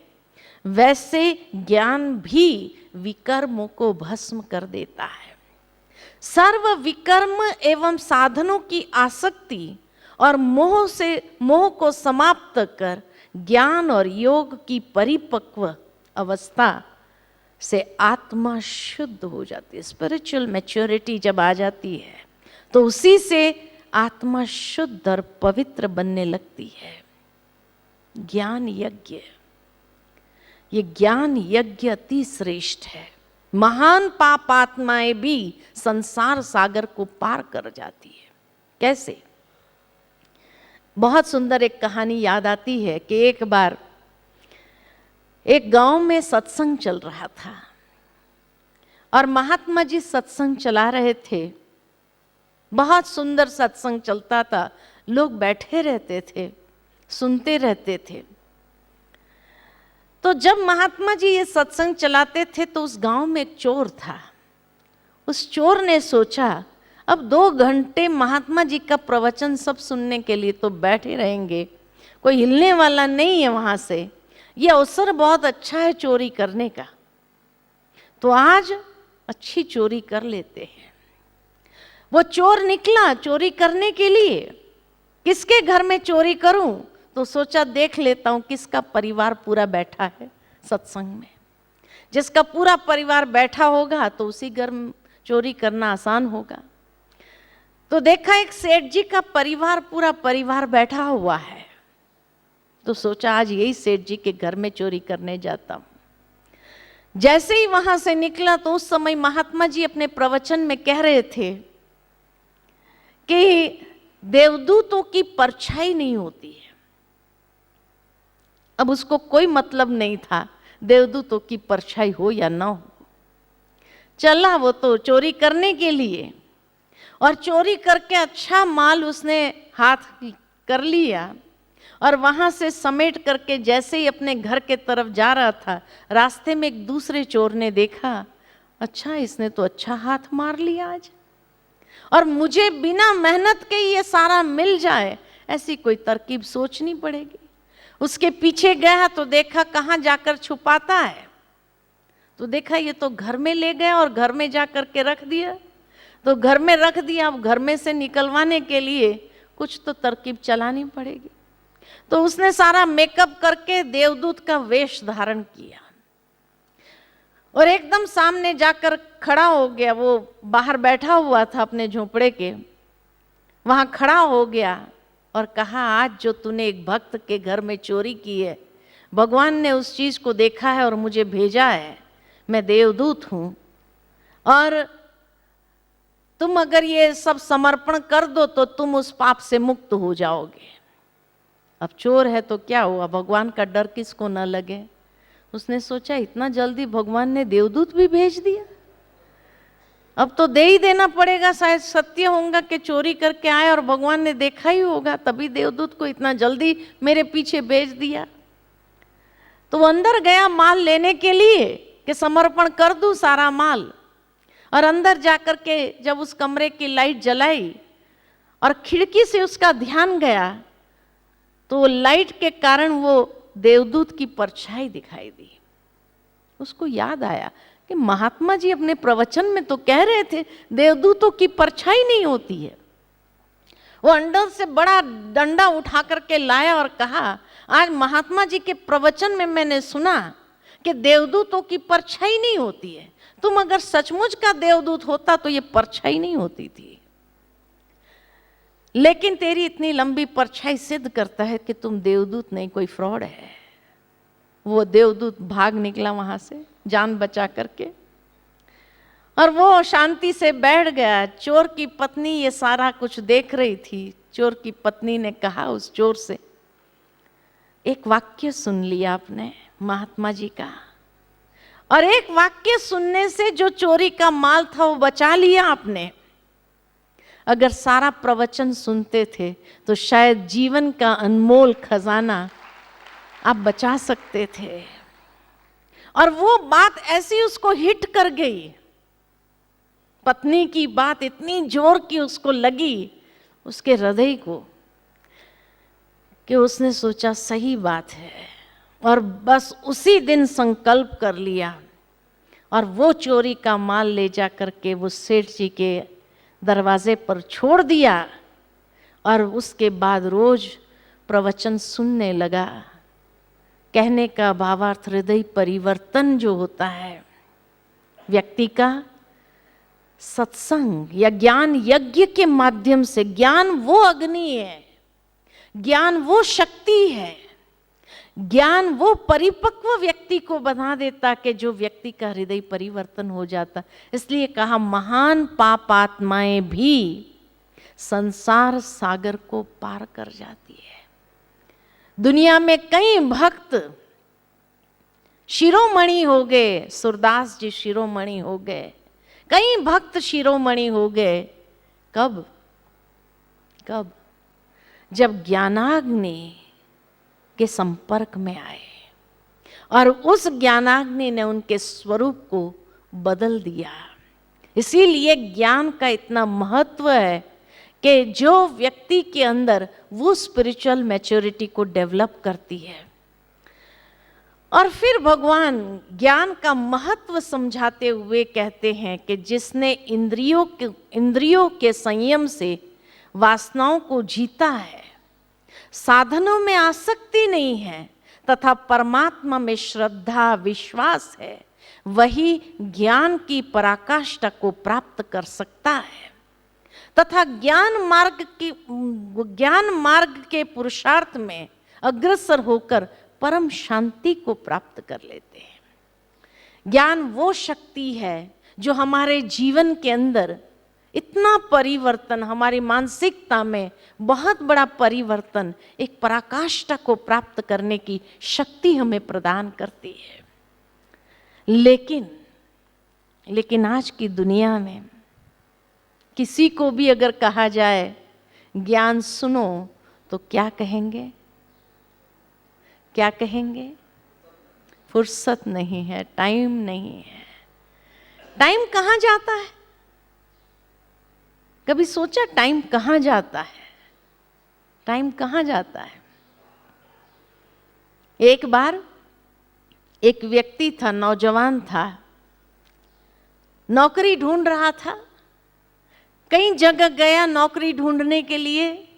वैसे ज्ञान भी विकर्मों को भस्म कर देता है। सर्व विकर्म एवं साधनों की आसक्ति और मोह को समाप्त कर ज्ञान और योग की परिपक्व अवस्था से आत्मा शुद्ध हो जाती है। स्पिरिचुअल मैच्योरिटी जब आ जाती है तो उसी से आत्मा शुद्ध और पवित्र बनने लगती है। ज्ञान यज्ञ, ये ज्ञान यज्ञ अति श्रेष्ठ है। महान पापात्माएं भी संसार सागर को पार कर जाती है। कैसे? बहुत सुंदर एक कहानी याद आती है कि एक बार एक गांव में सत्संग चल रहा था और महात्मा जी सत्संग चला रहे थे। बहुत सुंदर सत्संग चलता था, लोग बैठे रहते थे, सुनते रहते थे। तो जब महात्मा जी ये सत्संग चलाते थे तो उस गांव में एक चोर था। उस चोर ने सोचा, अब 2 घंटे महात्मा जी का प्रवचन सब सुनने के लिए तो बैठे रहेंगे, कोई हिलने वाला नहीं है वहां से, ये अवसर बहुत अच्छा है चोरी करने का, तो आज अच्छी चोरी कर लेते हैं। वो चोर निकला चोरी करने के लिए। किसके घर में चोरी करूं? तो सोचा देख लेता हूं किसका परिवार पूरा बैठा है सत्संग में। जिसका पूरा परिवार बैठा होगा तो उसी घर में चोरी करना आसान होगा। तो देखा एक सेठ जी का परिवार, पूरा परिवार बैठा हुआ है। तो सोचा आज यही सेठ जी के घर में चोरी करने जाता हूं। जैसे ही वहां से निकला तो उस समय महात्मा जी अपने प्रवचन में कह रहे थे कि देवदूतों की परछाई नहीं होती है। अब उसको कोई मतलब नहीं था देवदूतों की परछाई हो या ना हो। चला वो तो चोरी करने के लिए, और चोरी करके अच्छा माल उसने हाथ कर लिया और वहां से समेट करके जैसे ही अपने घर के तरफ जा रहा था, रास्ते में एक दूसरे चोर ने देखा, अच्छा इसने तो अच्छा हाथ मार लिया आज, और मुझे बिना मेहनत के ये सारा मिल जाए, ऐसी कोई तरकीब सोचनी पड़ेगी। उसके पीछे गया तो देखा कहाँ जाकर छुपाता है, तो देखा ये तो घर में ले गया और घर में जा करके रख दिया। तो घर में रख दिया, अब घर में से निकलवाने के लिए कुछ तो तरकीब चलानी पड़ेगी। तो उसने सारा मेकअप करके देवदूत का वेश धारण किया और एकदम सामने जाकर खड़ा हो गया। वो बाहर बैठा हुआ था अपने झोपड़े के, वहां खड़ा हो गया और कहा, आज जो तूने एक भक्त के घर में चोरी की है, भगवान ने उस चीज को देखा है और मुझे भेजा है। मैं देवदूत हूं और तुम अगर ये सब समर्पण कर दो तो तुम उस पाप से मुक्त हो जाओगे। अब चोर है तो क्या हुआ, भगवान का डर किसको न लगे। उसने सोचा इतना जल्दी भगवान ने देवदूत भी भेज दिया, अब तो दे ही देना पड़ेगा, शायद सत्य होगा कि चोरी करके आए और भगवान ने देखा ही होगा, तभी देवदूत को इतना जल्दी मेरे पीछे भेज दिया। तो वो अंदर गया माल लेने के लिए कि समर्पण कर दूं सारा माल, और अंदर जाकर के जब उस कमरे की लाइट जलाई और खिड़की से उसका ध्यान गया तो लाइट के कारण वो देवदूत की परछाई दिखाई दी। उसको याद आया कि महात्मा जी अपने प्रवचन में तो कह रहे थे देवदूतों की परछाई नहीं होती है। वो अंदर से बड़ा डंडा उठा करके लाया और कहा, आज महात्मा जी के प्रवचन में मैंने सुना कि देवदूतों की परछाई नहीं होती है, तुम अगर सचमुच का देवदूत होता तो ये परछाई नहीं होती थी, लेकिन तेरी इतनी लंबी परछाई सिद्ध करता है कि तुम देवदूत नहीं, कोई फ्रॉड है। वो देवदूत भाग निकला वहां से जान बचा करके, और वो शांति से बैठ गया। चोर की पत्नी ये सारा कुछ देख रही थी। चोर की पत्नी ने कहा उस चोर से, एक वाक्य सुन लिया आपने महात्मा जी का, और एक वाक्य सुनने से जो चोरी का माल था वो बचा लिया आपने। अगर सारा प्रवचन सुनते थे तो शायद जीवन का अनमोल खजाना आप बचा सकते थे। और वो बात ऐसी उसको हिट कर गई, पत्नी की बात इतनी जोर की उसको लगी उसके हृदय को, कि उसने सोचा सही बात है, और बस उसी दिन संकल्प कर लिया, और वो चोरी का माल ले जा करके वो सेठ जी के दरवाजे पर छोड़ दिया, और उसके बाद रोज प्रवचन सुनने लगा। कहने का भावार्थ हृदय परिवर्तन जो होता है व्यक्ति का, सत्संग या ज्ञान यज्ञ के माध्यम से, ज्ञान वो अग्नि है, ज्ञान वो शक्ति है, ज्ञान वो परिपक्व व्यक्ति को बना देता कि जो व्यक्ति का हृदय परिवर्तन हो जाता। इसलिए कहा महान पापात्माएं भी संसार सागर को पार कर जाती है। दुनिया में कई भक्त शिरोमणि हो गए, सूरदास जी शिरोमणि हो गए, कई भक्त शिरोमणि हो गए। कब? जब ज्ञानाग्नि के संपर्क में आए, और उस ज्ञानाग्नि ने उनके स्वरूप को बदल दिया। इसीलिए ज्ञान का इतना महत्व है कि जो व्यक्ति के अंदर वो स्पिरिचुअल मैच्योरिटी को डेवलप करती है। और फिर भगवान ज्ञान का महत्व समझाते हुए कहते हैं कि जिसने इंद्रियों के संयम से वासनाओं को जीता है, साधनों में आसक्ति नहीं है, तथा परमात्मा में श्रद्धा विश्वास है, वही ज्ञान की पराकाष्ठा को प्राप्त कर सकता है, तथा ज्ञान मार्ग के पुरुषार्थ में अग्रसर होकर परम शांति को प्राप्त कर लेते हैं। ज्ञान वो शक्ति है जो हमारे जीवन के अंदर इतना परिवर्तन, हमारी मानसिकता में बहुत बड़ा परिवर्तन, एक पराकाष्ठा को प्राप्त करने की शक्ति हमें प्रदान करती है। लेकिन आज की दुनिया में किसी को भी अगर कहा जाए ज्ञान सुनो तो क्या कहेंगे? क्या कहेंगे? फुर्सत नहीं है, टाइम नहीं है। टाइम कहाँ जाता है? कभी सोचा टाइम कहाँ जाता है? टाइम कहाँ जाता है? एक बार एक व्यक्ति था, नौजवान था, नौकरी ढूंढ रहा था। कई जगह गया नौकरी ढूंढने के लिए,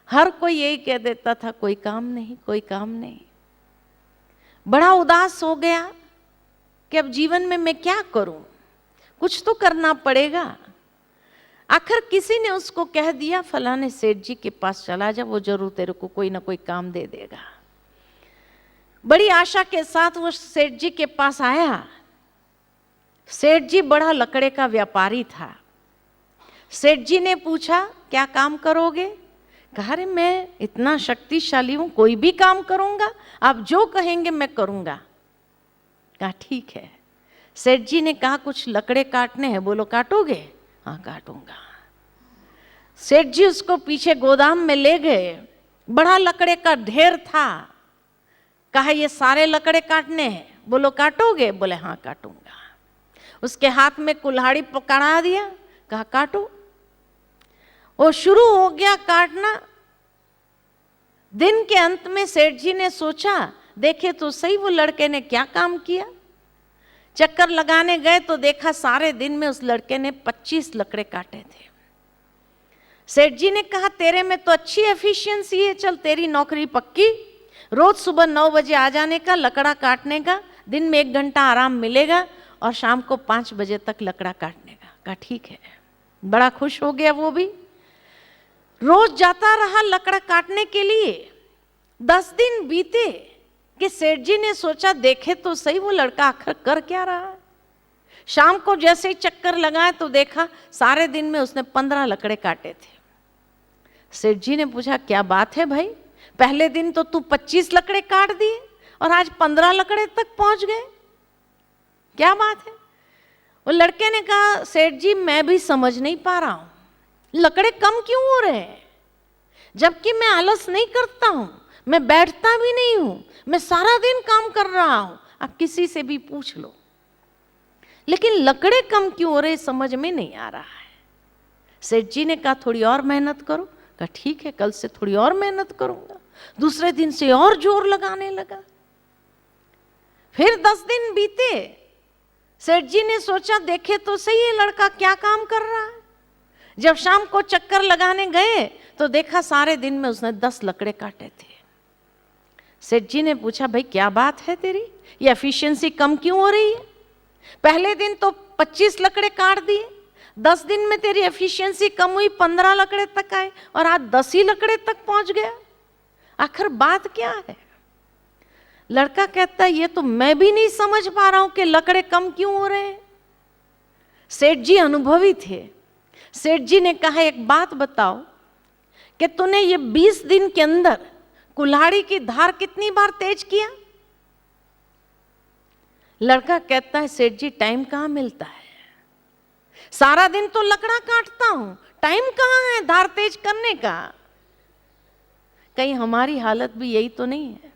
हर कोई यही कह देता था कोई काम नहीं, कोई काम नहीं। बड़ा उदास हो गया कि अब जीवन में मैं क्या करूं, कुछ तो करना पड़ेगा। आखिर किसी ने उसको कह दिया फलाने सेठ जी के पास चला जा, वो जरूर तेरे को कोई ना कोई काम दे देगा। बड़ी आशा के साथ वो सेठ जी के पास आया। सेठ जी बड़ा लकड़े का व्यापारी था। सेठ जी ने पूछा क्या काम करोगे? कहा अरे मैं इतना शक्तिशाली हूं, कोई भी काम करूंगा, आप जो कहेंगे मैं करूंगा। कहा ठीक है। सेठ जी ने कहा कुछ लकड़े काटने हैं, बोलो काटोगे? हाँ काटूंगा। सेठ जी उसको पीछे गोदाम में ले गए, बड़ा लकड़े का ढेर था। कहा ये सारे लकड़े काटने हैं, बोलो काटोगे? बोले हाँ काटूंगा। उसके हाथ में कुल्हाड़ी पकड़ा दिया, कहा काटो। वो शुरू हो गया काटना। दिन के अंत में सेठ जी ने सोचा देखे तो सही वो लड़के ने क्या काम किया। चक्कर लगाने गए तो देखा सारे दिन में उस लड़के ने 25 लकड़े काटे थे। सेठ जी ने कहा तेरे में तो अच्छी एफिशिएंसी है, चल तेरी नौकरी पक्की, रोज सुबह 9 बजे आ जाने का, लकड़ा काटने का, दिन में 1 घंटा आराम मिलेगा और शाम को 5 बजे तक लकड़ा काटने का। कहा ठीक है। बड़ा खुश हो गया वो भी, रोज जाता रहा लकड़ा काटने के लिए। 10 दिन बीते कि सेठ जी ने सोचा देखे तो सही वो लड़का आखिर कर क्या रहा है। शाम को जैसे ही चक्कर लगाए तो देखा सारे दिन में उसने 15 लकड़े काटे थे। सेठ जी ने पूछा क्या बात है भाई, पहले दिन तो तू 25 लकड़े काट दिए और आज 15 लकड़े तक पहुंच गए, क्या बात है। वो लड़के ने कहा सेठ जी मैं भी समझ नहीं पा रहा हूं, लकड़े कम क्यों हो रहे हैं, जबकि मैं आलस नहीं करता हूं, मैं बैठता भी नहीं हूं, मैं सारा दिन काम कर रहा हूं, आप किसी से भी पूछ लो, लेकिन लकड़े कम क्यों हो रहे समझ में नहीं आ रहा है। सेठ जी ने कहा थोड़ी और मेहनत करो। कहा ठीक है, कल से थोड़ी और मेहनत करूंगा। दूसरे दिन से और जोर लगाने लगा। फिर 10 दिन बीते। सेठ जी ने सोचा देखे तो सही ये लड़का क्या काम कर रहा है। जब शाम को चक्कर लगाने गए तो देखा सारे दिन में उसने 10 लकड़े काटे थे। सेठ जी ने पूछा भाई क्या बात है तेरी, ये एफिशिएंसी कम क्यों हो रही है, पहले दिन तो 25 लकड़े काट दिए, 10 दिन में तेरी एफिशिएंसी कम हुई, 15 लकड़े तक आए और आज 10 ही लकड़े तक पहुंच गया, आखिर बात क्या है। लड़का कहता है ये तो मैं भी नहीं समझ पा रहा हूं कि लकड़े कम क्यों हो रहे हैं। सेठ जी अनुभवी थे। सेठ जी ने कहा एक बात बताओ कि तूने ये 20 दिन के अंदर कुल्हाड़ी की धार कितनी बार तेज किया। लड़का कहता है सेठ जी टाइम कहां मिलता है, सारा दिन तो लकड़ा काटता हूं, टाइम कहां है धार तेज करने का। कहीं हमारी हालत भी यही तो नहीं है।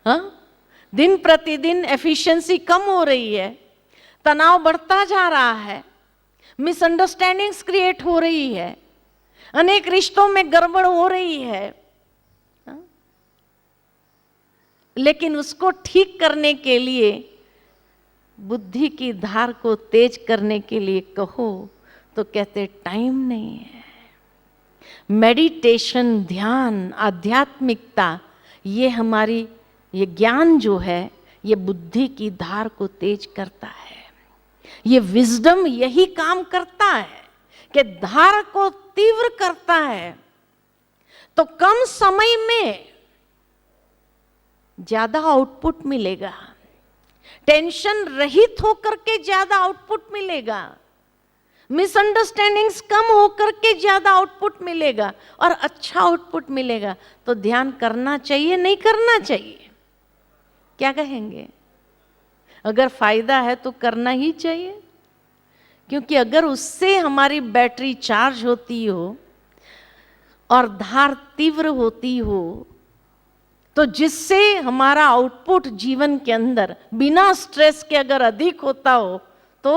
हाँ, दिन प्रतिदिन एफिशिएंसी कम हो रही है, तनाव बढ़ता जा रहा है, मिसअंडरस्टैंडिंग्स क्रिएट हो रही है, अनेक रिश्तों में गड़बड़ हो रही है। हाँ? लेकिन उसको ठीक करने के लिए, बुद्धि की धार को तेज करने के लिए कहो तो कहते टाइम नहीं है। मेडिटेशन, ध्यान, आध्यात्मिकता, ये हमारी ये ज्ञान जो है ये बुद्धि की धार को तेज करता है। ये विजडम यही काम करता है कि धार को तीव्र करता है, तो कम समय में ज्यादा आउटपुट मिलेगा, टेंशन रहित होकर के ज्यादा आउटपुट मिलेगा, मिसअंडरस्टैंडिंग्स कम होकर के ज्यादा आउटपुट मिलेगा और अच्छा आउटपुट मिलेगा। तो ध्यान करना चाहिए नहीं करना चाहिए, क्या कहेंगे। अगर फायदा है तो करना ही चाहिए, क्योंकि अगर उससे हमारी बैटरी चार्ज होती हो और धार तीव्र होती हो तो जिससे हमारा आउटपुट जीवन के अंदर बिना स्ट्रेस के अगर अधिक होता हो तो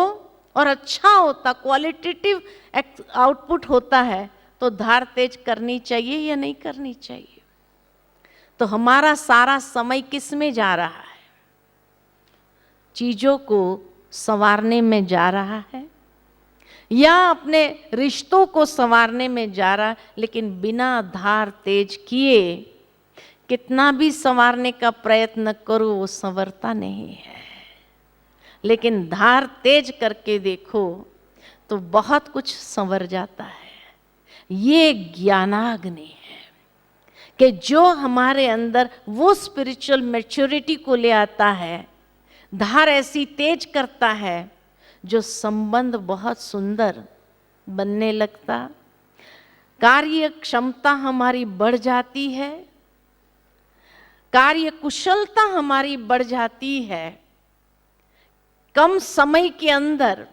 और अच्छा होता, क्वालिटेटिव आउटपुट होता है, तो धार तेज करनी चाहिए या नहीं करनी चाहिए। तो हमारा सारा समय किस में जा रहा है, चीजों को संवारने में जा रहा है या अपने रिश्तों को संवारने में जा रहा है। लेकिन बिना धार तेज किए कितना भी संवारने का प्रयत्न करो वो संवरता नहीं है। लेकिन धार तेज करके देखो तो बहुत कुछ संवर जाता है। ये ज्ञानाग्नि है कि जो हमारे अंदर वो स्पिरिचुअल मैच्योरिटी को ले आता है, धार ऐसी तेज करता है जो संबंध बहुत सुंदर बनने लगता, कार्य क्षमता हमारी बढ़ जाती है, कार्य कुशलता हमारी बढ़ जाती है, कम समय के अंदर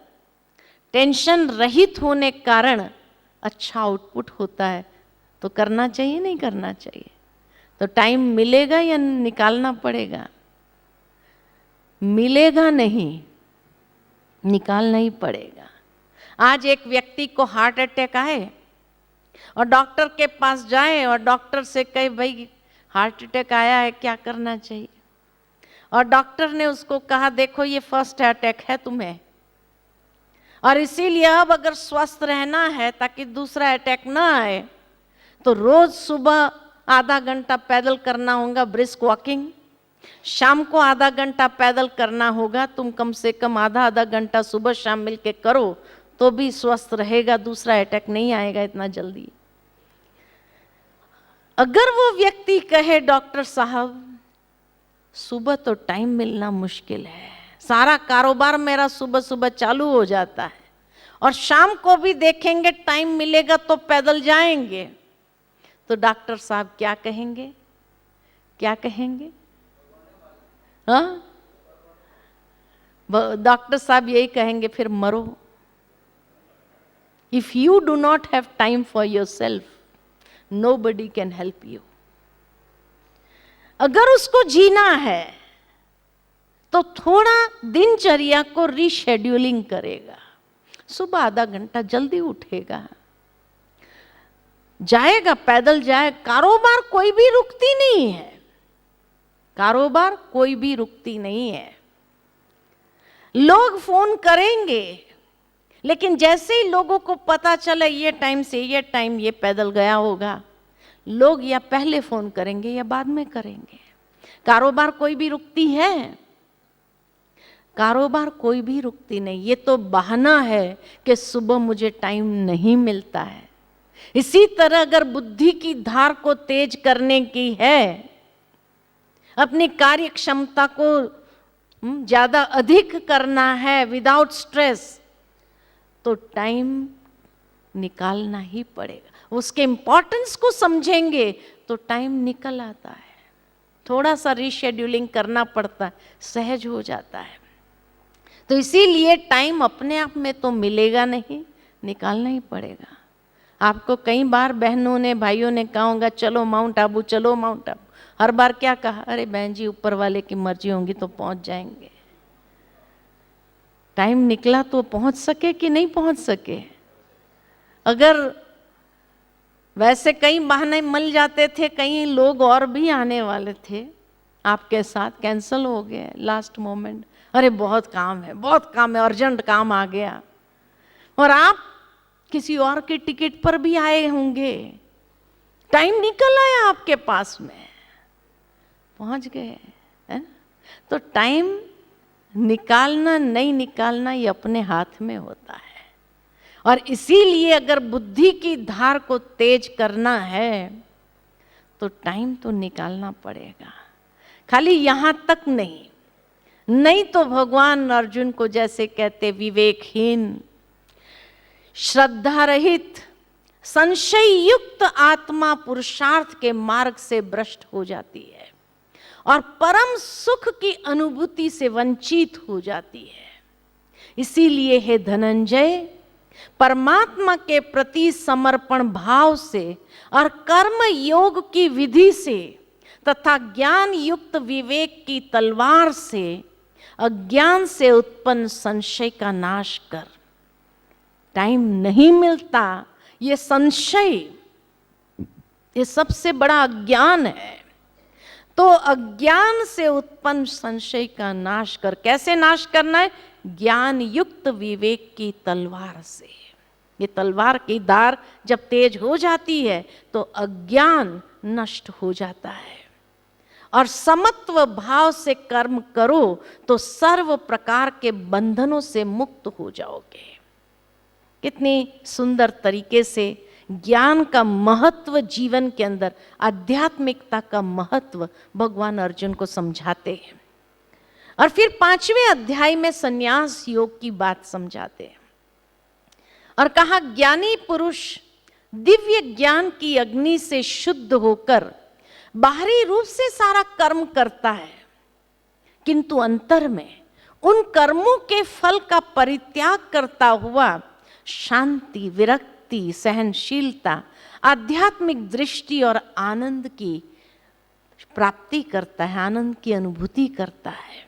टेंशन रहित होने कारण अच्छा आउटपुट होता है। तो करना चाहिए नहीं करना चाहिए। तो टाइम मिलेगा या निकालना पड़ेगा, मिलेगा नहीं, निकालना ही पड़ेगा। आज एक व्यक्ति को हार्ट अटैक आए और डॉक्टर के पास जाए और डॉक्टर से कहे भाई हार्ट अटैक आया है, क्या करना चाहिए। और डॉक्टर ने उसको कहा देखो ये फर्स्ट अटैक है तुम्हें, और इसीलिए अब अगर स्वस्थ रहना है ताकि दूसरा अटैक ना आए तो रोज सुबह आधा घंटा पैदल करना होगा, ब्रिस्क वॉकिंग, शाम को आधा घंटा पैदल करना होगा, तुम कम से कम आधा आधा घंटा सुबह शाम मिलके करो तो भी स्वस्थ रहेगा, दूसरा अटैक नहीं आएगा इतना जल्दी। अगर वो व्यक्ति कहे डॉक्टर साहब सुबह तो टाइम मिलना मुश्किल है, सारा कारोबार मेरा सुबह सुबह चालू हो जाता है और शाम को भी देखेंगे टाइम मिलेगा तो पैदल जाएंगे, तो डॉक्टर साहब क्या कहेंगे? क्या कहेंगे? हाँ, डॉक्टर साहब यही कहेंगे फिर मरो। If you do not have time for your self, nobody can help you. अगर उसको जीना है तो थोड़ा दिनचर्या को रीशेड्यूलिंग करेगा, सुबह आधा घंटा जल्दी उठेगा, जाएगा, पैदल जाए। कारोबार कोई भी रुकती नहीं है, कारोबार कोई भी रुकती नहीं है। लोग फोन करेंगे, लेकिन जैसे ही लोगों को पता चले ये टाइम से ये टाइम ये पैदल गया होगा, लोग या पहले फोन करेंगे या बाद में करेंगे। कारोबार कोई भी रुकती है? कारोबार कोई भी रुकती नहीं। ये तो बहाना है कि सुबह मुझे टाइम नहीं मिलता है। इसी तरह अगर बुद्धि की धार को तेज करने की है, अपनी कार्य क्षमता को ज्यादा अधिक करना है विदाउट स्ट्रेस, तो टाइम निकालना ही पड़ेगा। उसके इंपॉर्टेंस को समझेंगे तो टाइम निकल आता है। थोड़ा सा रीशेड्यूलिंग करना पड़ता है, सहज हो जाता है। तो इसीलिए टाइम अपने आप में तो मिलेगा नहीं, निकालना ही पड़ेगा। आपको कई बार बहनों ने भाइयों ने कहा होगा चलो माउंट आबू, चलो माउंट आबू। हर बार क्या कहा? अरे बहन जी ऊपर वाले की मर्जी होगी तो पहुंच जाएंगे। टाइम निकला तो पहुंच सके कि नहीं पहुंच सके? अगर वैसे कई बहाने मिल जाते थे, कई लोग और भी आने वाले थे आपके साथ, कैंसिल हो गए लास्ट मोमेंट। अरे बहुत काम है, बहुत काम है, अर्जेंट काम आ गया। और आप किसी और की टिकट पर भी आए होंगे, टाइम निकल आया आपके पास में, पहुंच गए, है ना? तो टाइम निकालना नहीं निकालना ये अपने हाथ में होता है। और इसीलिए अगर बुद्धि की धार को तेज करना है तो टाइम तो निकालना पड़ेगा। खाली यहां तक नहीं, नहीं तो भगवान अर्जुन को जैसे कहते विवेकहीन, श्रद्धा रहित, संशय युक्त आत्मा पुरुषार्थ के मार्ग से भ्रष्ट हो जाती है और परम सुख की अनुभूति से वंचित हो जाती है। इसीलिए हे धनंजय, परमात्मा के प्रति समर्पण भाव से और कर्म योग की विधि से तथा ज्ञान युक्त विवेक की तलवार से अज्ञान से उत्पन्न संशय का नाश कर। टाइम नहीं मिलता, ये संशय, ये सबसे बड़ा अज्ञान है। तो अज्ञान से उत्पन्न संशय का नाश कर। कैसे नाश करना है? ज्ञान युक्त विवेक की तलवार से। ये तलवार की धार जब तेज हो जाती है तो अज्ञान नष्ट हो जाता है और समत्व भाव से कर्म करो तो सर्व प्रकार के बंधनों से मुक्त हो जाओगे। कितनी सुंदर तरीके से ज्ञान का महत्व जीवन के अंदर, आध्यात्मिकता का महत्व भगवान अर्जुन को समझाते हैं। और फिर 5वें अध्याय में संन्यास योग की बात समझाते हैं और कहा ज्ञानी पुरुष दिव्य ज्ञान की अग्नि से शुद्ध होकर बाहरी रूप से सारा कर्म करता है, किंतु अंतर में उन कर्मों के फल का परित्याग करता हुआ शांति, विरक्ति, सहनशीलता, आध्यात्मिक दृष्टि और आनंद की प्राप्ति करता है, आनंद की अनुभूति करता है।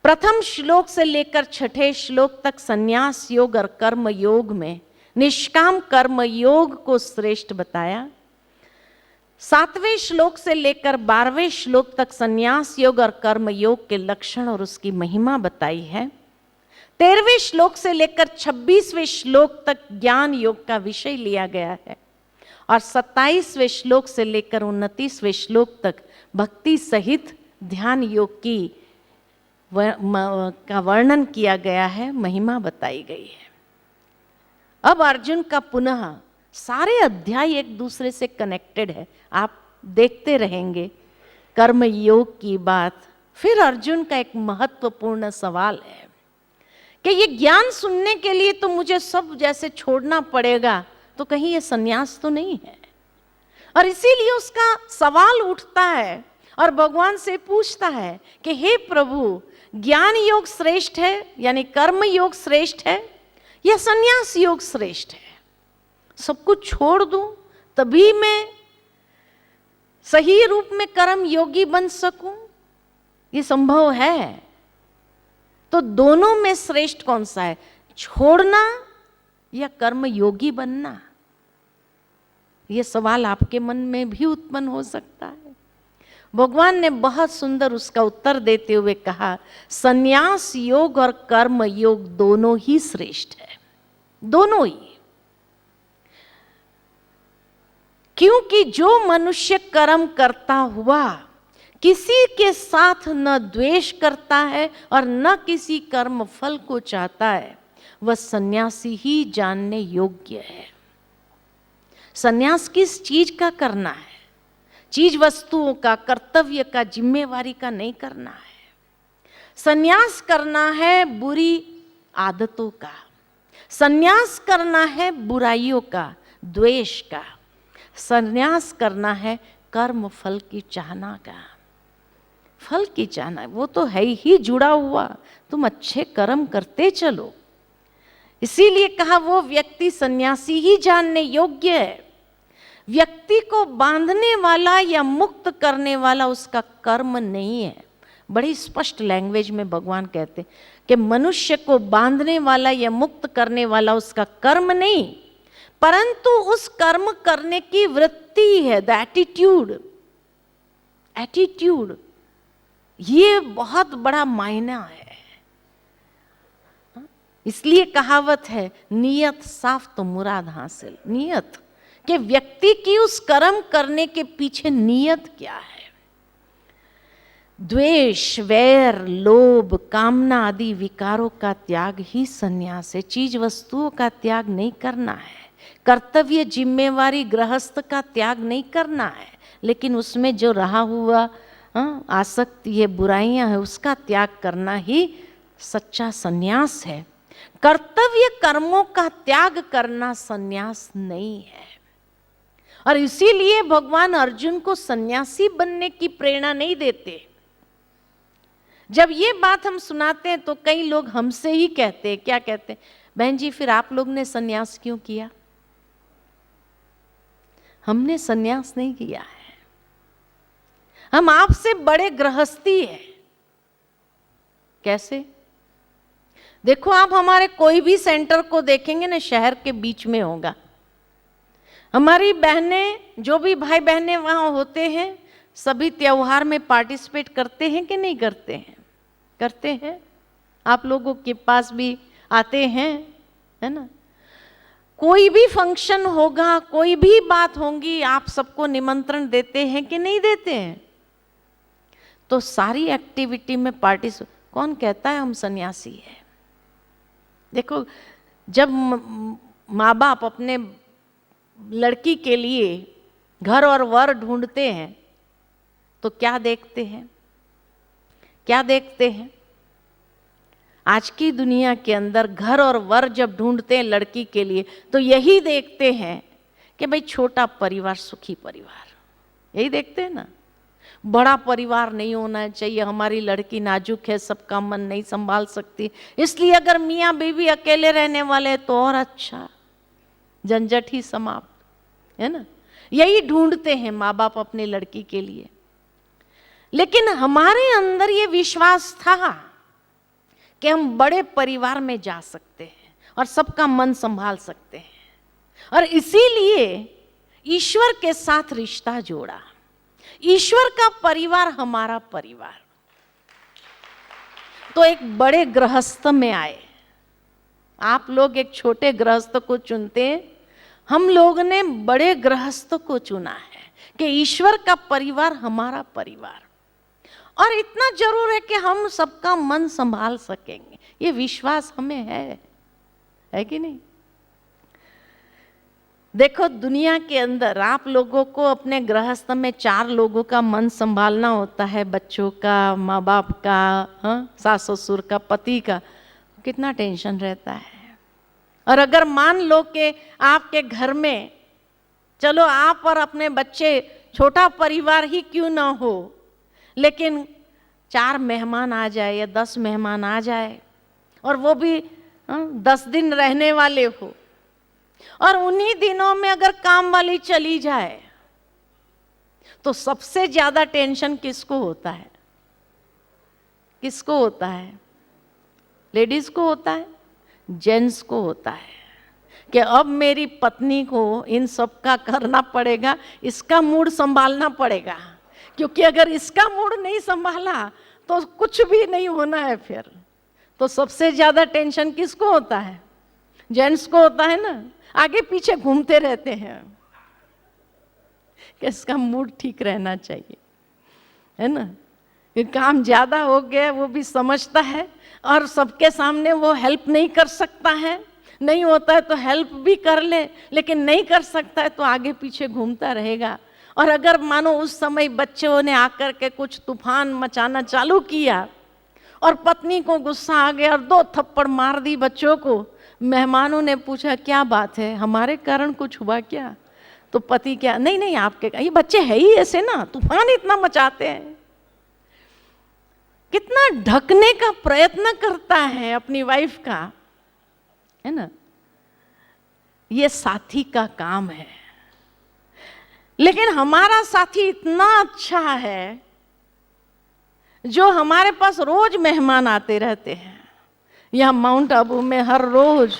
प्रथम श्लोक से लेकर 6ठे श्लोक तक संन्यास योग और कर्म योग में निष्काम कर्म योग को श्रेष्ठ बताया। 7वें श्लोक से लेकर 12वें श्लोक तक संन्यास योग और कर्म योग के लक्षण और उसकी महिमा बताई है। 13वें श्लोक से लेकर 26वें श्लोक तक ज्ञान योग का विषय लिया गया है और 27वें श्लोक से लेकर 29वें श्लोक तक भक्ति सहित ध्यान योग की का वर्णन किया गया है, महिमा बताई गई है। अब अर्जुन का पुनः सारे अध्याय एक दूसरे से कनेक्टेड है, आप देखते रहेंगे कर्म योग की बात। फिर अर्जुन का एक महत्वपूर्ण सवाल है कि ये ज्ञान सुनने के लिए तो मुझे सब जैसे छोड़ना पड़ेगा, तो कहीं ये सन्यास तो नहीं है। और इसीलिए उसका सवाल उठता है और भगवान से पूछता है कि हे प्रभु, ज्ञान योग श्रेष्ठ है यानी कर्म योग श्रेष्ठ है या सन्यास योग श्रेष्ठ है? सब कुछ छोड़ दूं तभी मैं सही रूप में कर्म योगी बन सकूं? ये संभव है? तो दोनों में श्रेष्ठ कौन सा है, छोड़ना या कर्म योगी बनना? ये सवाल आपके मन में भी उत्पन्न हो सकता है। भगवान ने बहुत सुंदर उसका उत्तर देते हुए कहा, संन्यास योग और कर्म योग दोनों ही श्रेष्ठ है, दोनों ही। क्योंकि जो मनुष्य कर्म करता हुआ किसी के साथ न द्वेष करता है और न किसी कर्म फल को चाहता है, वह सन्यासी ही जानने योग्य है। सन्यास किस चीज का करना है? चीज वस्तुओं का, कर्तव्य का, जिम्मेवारी का नहीं करना है। सन्यास करना है बुरी आदतों का, सन्यास करना है बुराइयों का, द्वेष का, सन्यास करना है कर्म फल की चाहना का। फल की चाहना वो तो है ही जुड़ा हुआ, तुम अच्छे कर्म करते चलो। इसीलिए कहा वो व्यक्ति सन्यासी ही जानने योग्य है। व्यक्ति को बांधने वाला या मुक्त करने वाला उसका कर्म नहीं है। बड़ी स्पष्ट लैंग्वेज में भगवान कहते कि मनुष्य को बांधने वाला या मुक्त करने वाला उसका कर्म नहीं, परंतु उस कर्म करने की वृत्ति है, द एटीट्यूड। एटीट्यूड ये बहुत बड़ा मायना है। इसलिए कहावत है, नियत साफ तो मुराद हासिल। नियत कि व्यक्ति की उस कर्म करने के पीछे नियत क्या है। द्वेष, वैर, लोभ, कामना आदि विकारों का त्याग ही संन्यास है। चीज वस्तुओं का त्याग नहीं करना है, कर्तव्य जिम्मेवारी गृहस्थ का त्याग नहीं करना है, लेकिन उसमें जो रहा हुआ आसक्ति है, बुराइयां है, उसका त्याग करना ही सच्चा संन्यास है। कर्तव्य कर्मों का त्याग करना संन्यास नहीं है। और इसीलिए भगवान अर्जुन को सन्यासी बनने की प्रेरणा नहीं देते। जब ये बात हम सुनाते हैं तो कई लोग हमसे ही कहते हैं, क्या कहते हैं, बहन जी फिर आप लोग ने सन्यास क्यों किया? हमने सन्यास नहीं किया है, हम आपसे बड़े गृहस्थी है। कैसे? देखो आप हमारे कोई भी सेंटर को देखेंगे ना, शहर के बीच में होगा। हमारी बहनें, जो भी भाई बहनें वहां होते हैं, सभी त्योहार में पार्टिसिपेट करते हैं कि नहीं करते हैं? करते हैं। आप लोगों के पास भी आते हैं, है ना? कोई भी फंक्शन होगा, कोई भी बात होगी, आप सबको निमंत्रण देते हैं कि नहीं देते हैं? तो सारी एक्टिविटी में पार्टिसिपेट, कौन कहता है हम सन्यासी है? देखो, जब माँ बाप अपने लड़की के लिए घर और वर ढूंढते हैं तो क्या देखते हैं? क्या देखते हैं? आज की दुनिया के अंदर घर और वर जब ढूंढते हैं लड़की के लिए तो यही देखते हैं कि भाई छोटा परिवार, सुखी परिवार, यही देखते हैं ना। बड़ा परिवार नहीं होना चाहिए, हमारी लड़की नाजुक है, सबका मन नहीं संभाल सकती, इसलिए अगर मियाँ बीवी अकेले रहने वाले तो और अच्छा, झंझट ही समाप्त, है ना। यही ढूंढते हैं माँ बाप अपने लड़की के लिए। लेकिन हमारे अंदर ये विश्वास था कि हम बड़े परिवार में जा सकते हैं और सबका मन संभाल सकते हैं, और इसीलिए ईश्वर के साथ रिश्ता जोड़ा। ईश्वर का परिवार हमारा परिवार। तो एक बड़े गृहस्थ में आए। आप लोग एक छोटे गृहस्थ को चुनते हैं, हम लोग ने बड़े गृहस्थ को चुना है कि ईश्वर का परिवार हमारा परिवार। और इतना जरूर है कि हम सबका मन संभाल सकेंगे, ये विश्वास हमें है कि नहीं? देखो दुनिया के अंदर आप लोगों को अपने गृहस्थ में 4 लोगों का मन संभालना होता है, बच्चों का, माँ बाप का, हाँ, सास ससुर का, पति का, कितना टेंशन रहता है। और अगर मान लो कि आपके घर में, चलो आप और अपने बच्चे, छोटा परिवार ही क्यों ना हो, लेकिन 4 मेहमान आ जाए या 10 मेहमान आ जाए और वो भी 10 दिन रहने वाले हो, और उन्हीं दिनों में अगर काम वाली चली जाए तो सबसे ज्यादा टेंशन किसको होता है? किसको होता है? लेडीज को होता है, जेंट्स को होता है कि अब मेरी पत्नी को इन सब का करना पड़ेगा, इसका मूड संभालना पड़ेगा, क्योंकि अगर इसका मूड नहीं संभाला तो कुछ भी नहीं होना है फिर। तो सबसे ज्यादा टेंशन किसको होता है? जेंट्स को होता है ना, आगे पीछे घूमते रहते हैं कि इसका मूड ठीक रहना चाहिए, है ना। ये काम ज्यादा हो गया वो भी समझता है, और सबके सामने वो हेल्प नहीं कर सकता है, नहीं होता है तो हेल्प भी कर ले, लेकिन नहीं कर सकता है तो आगे पीछे घूमता रहेगा। और अगर मानो उस समय बच्चों ने आकर के कुछ तूफान मचाना चालू किया और पत्नी को गुस्सा आ गया और 2 थप्पड़ मार दी बच्चों को, मेहमानों ने पूछा क्या बात है, हमारे कारण कुछ हुआ क्या? तो पति क्या, नहीं नहीं आपके, ये बच्चे है ही ऐसे ना, तूफान इतना मचाते हैं। कितना ढकने का प्रयत्न करता है अपनी वाइफ का, है ना। ये साथी का काम है। लेकिन हमारा साथी इतना अच्छा है जो हमारे पास रोज मेहमान आते रहते हैं। यहाँ माउंट आबू में हर रोज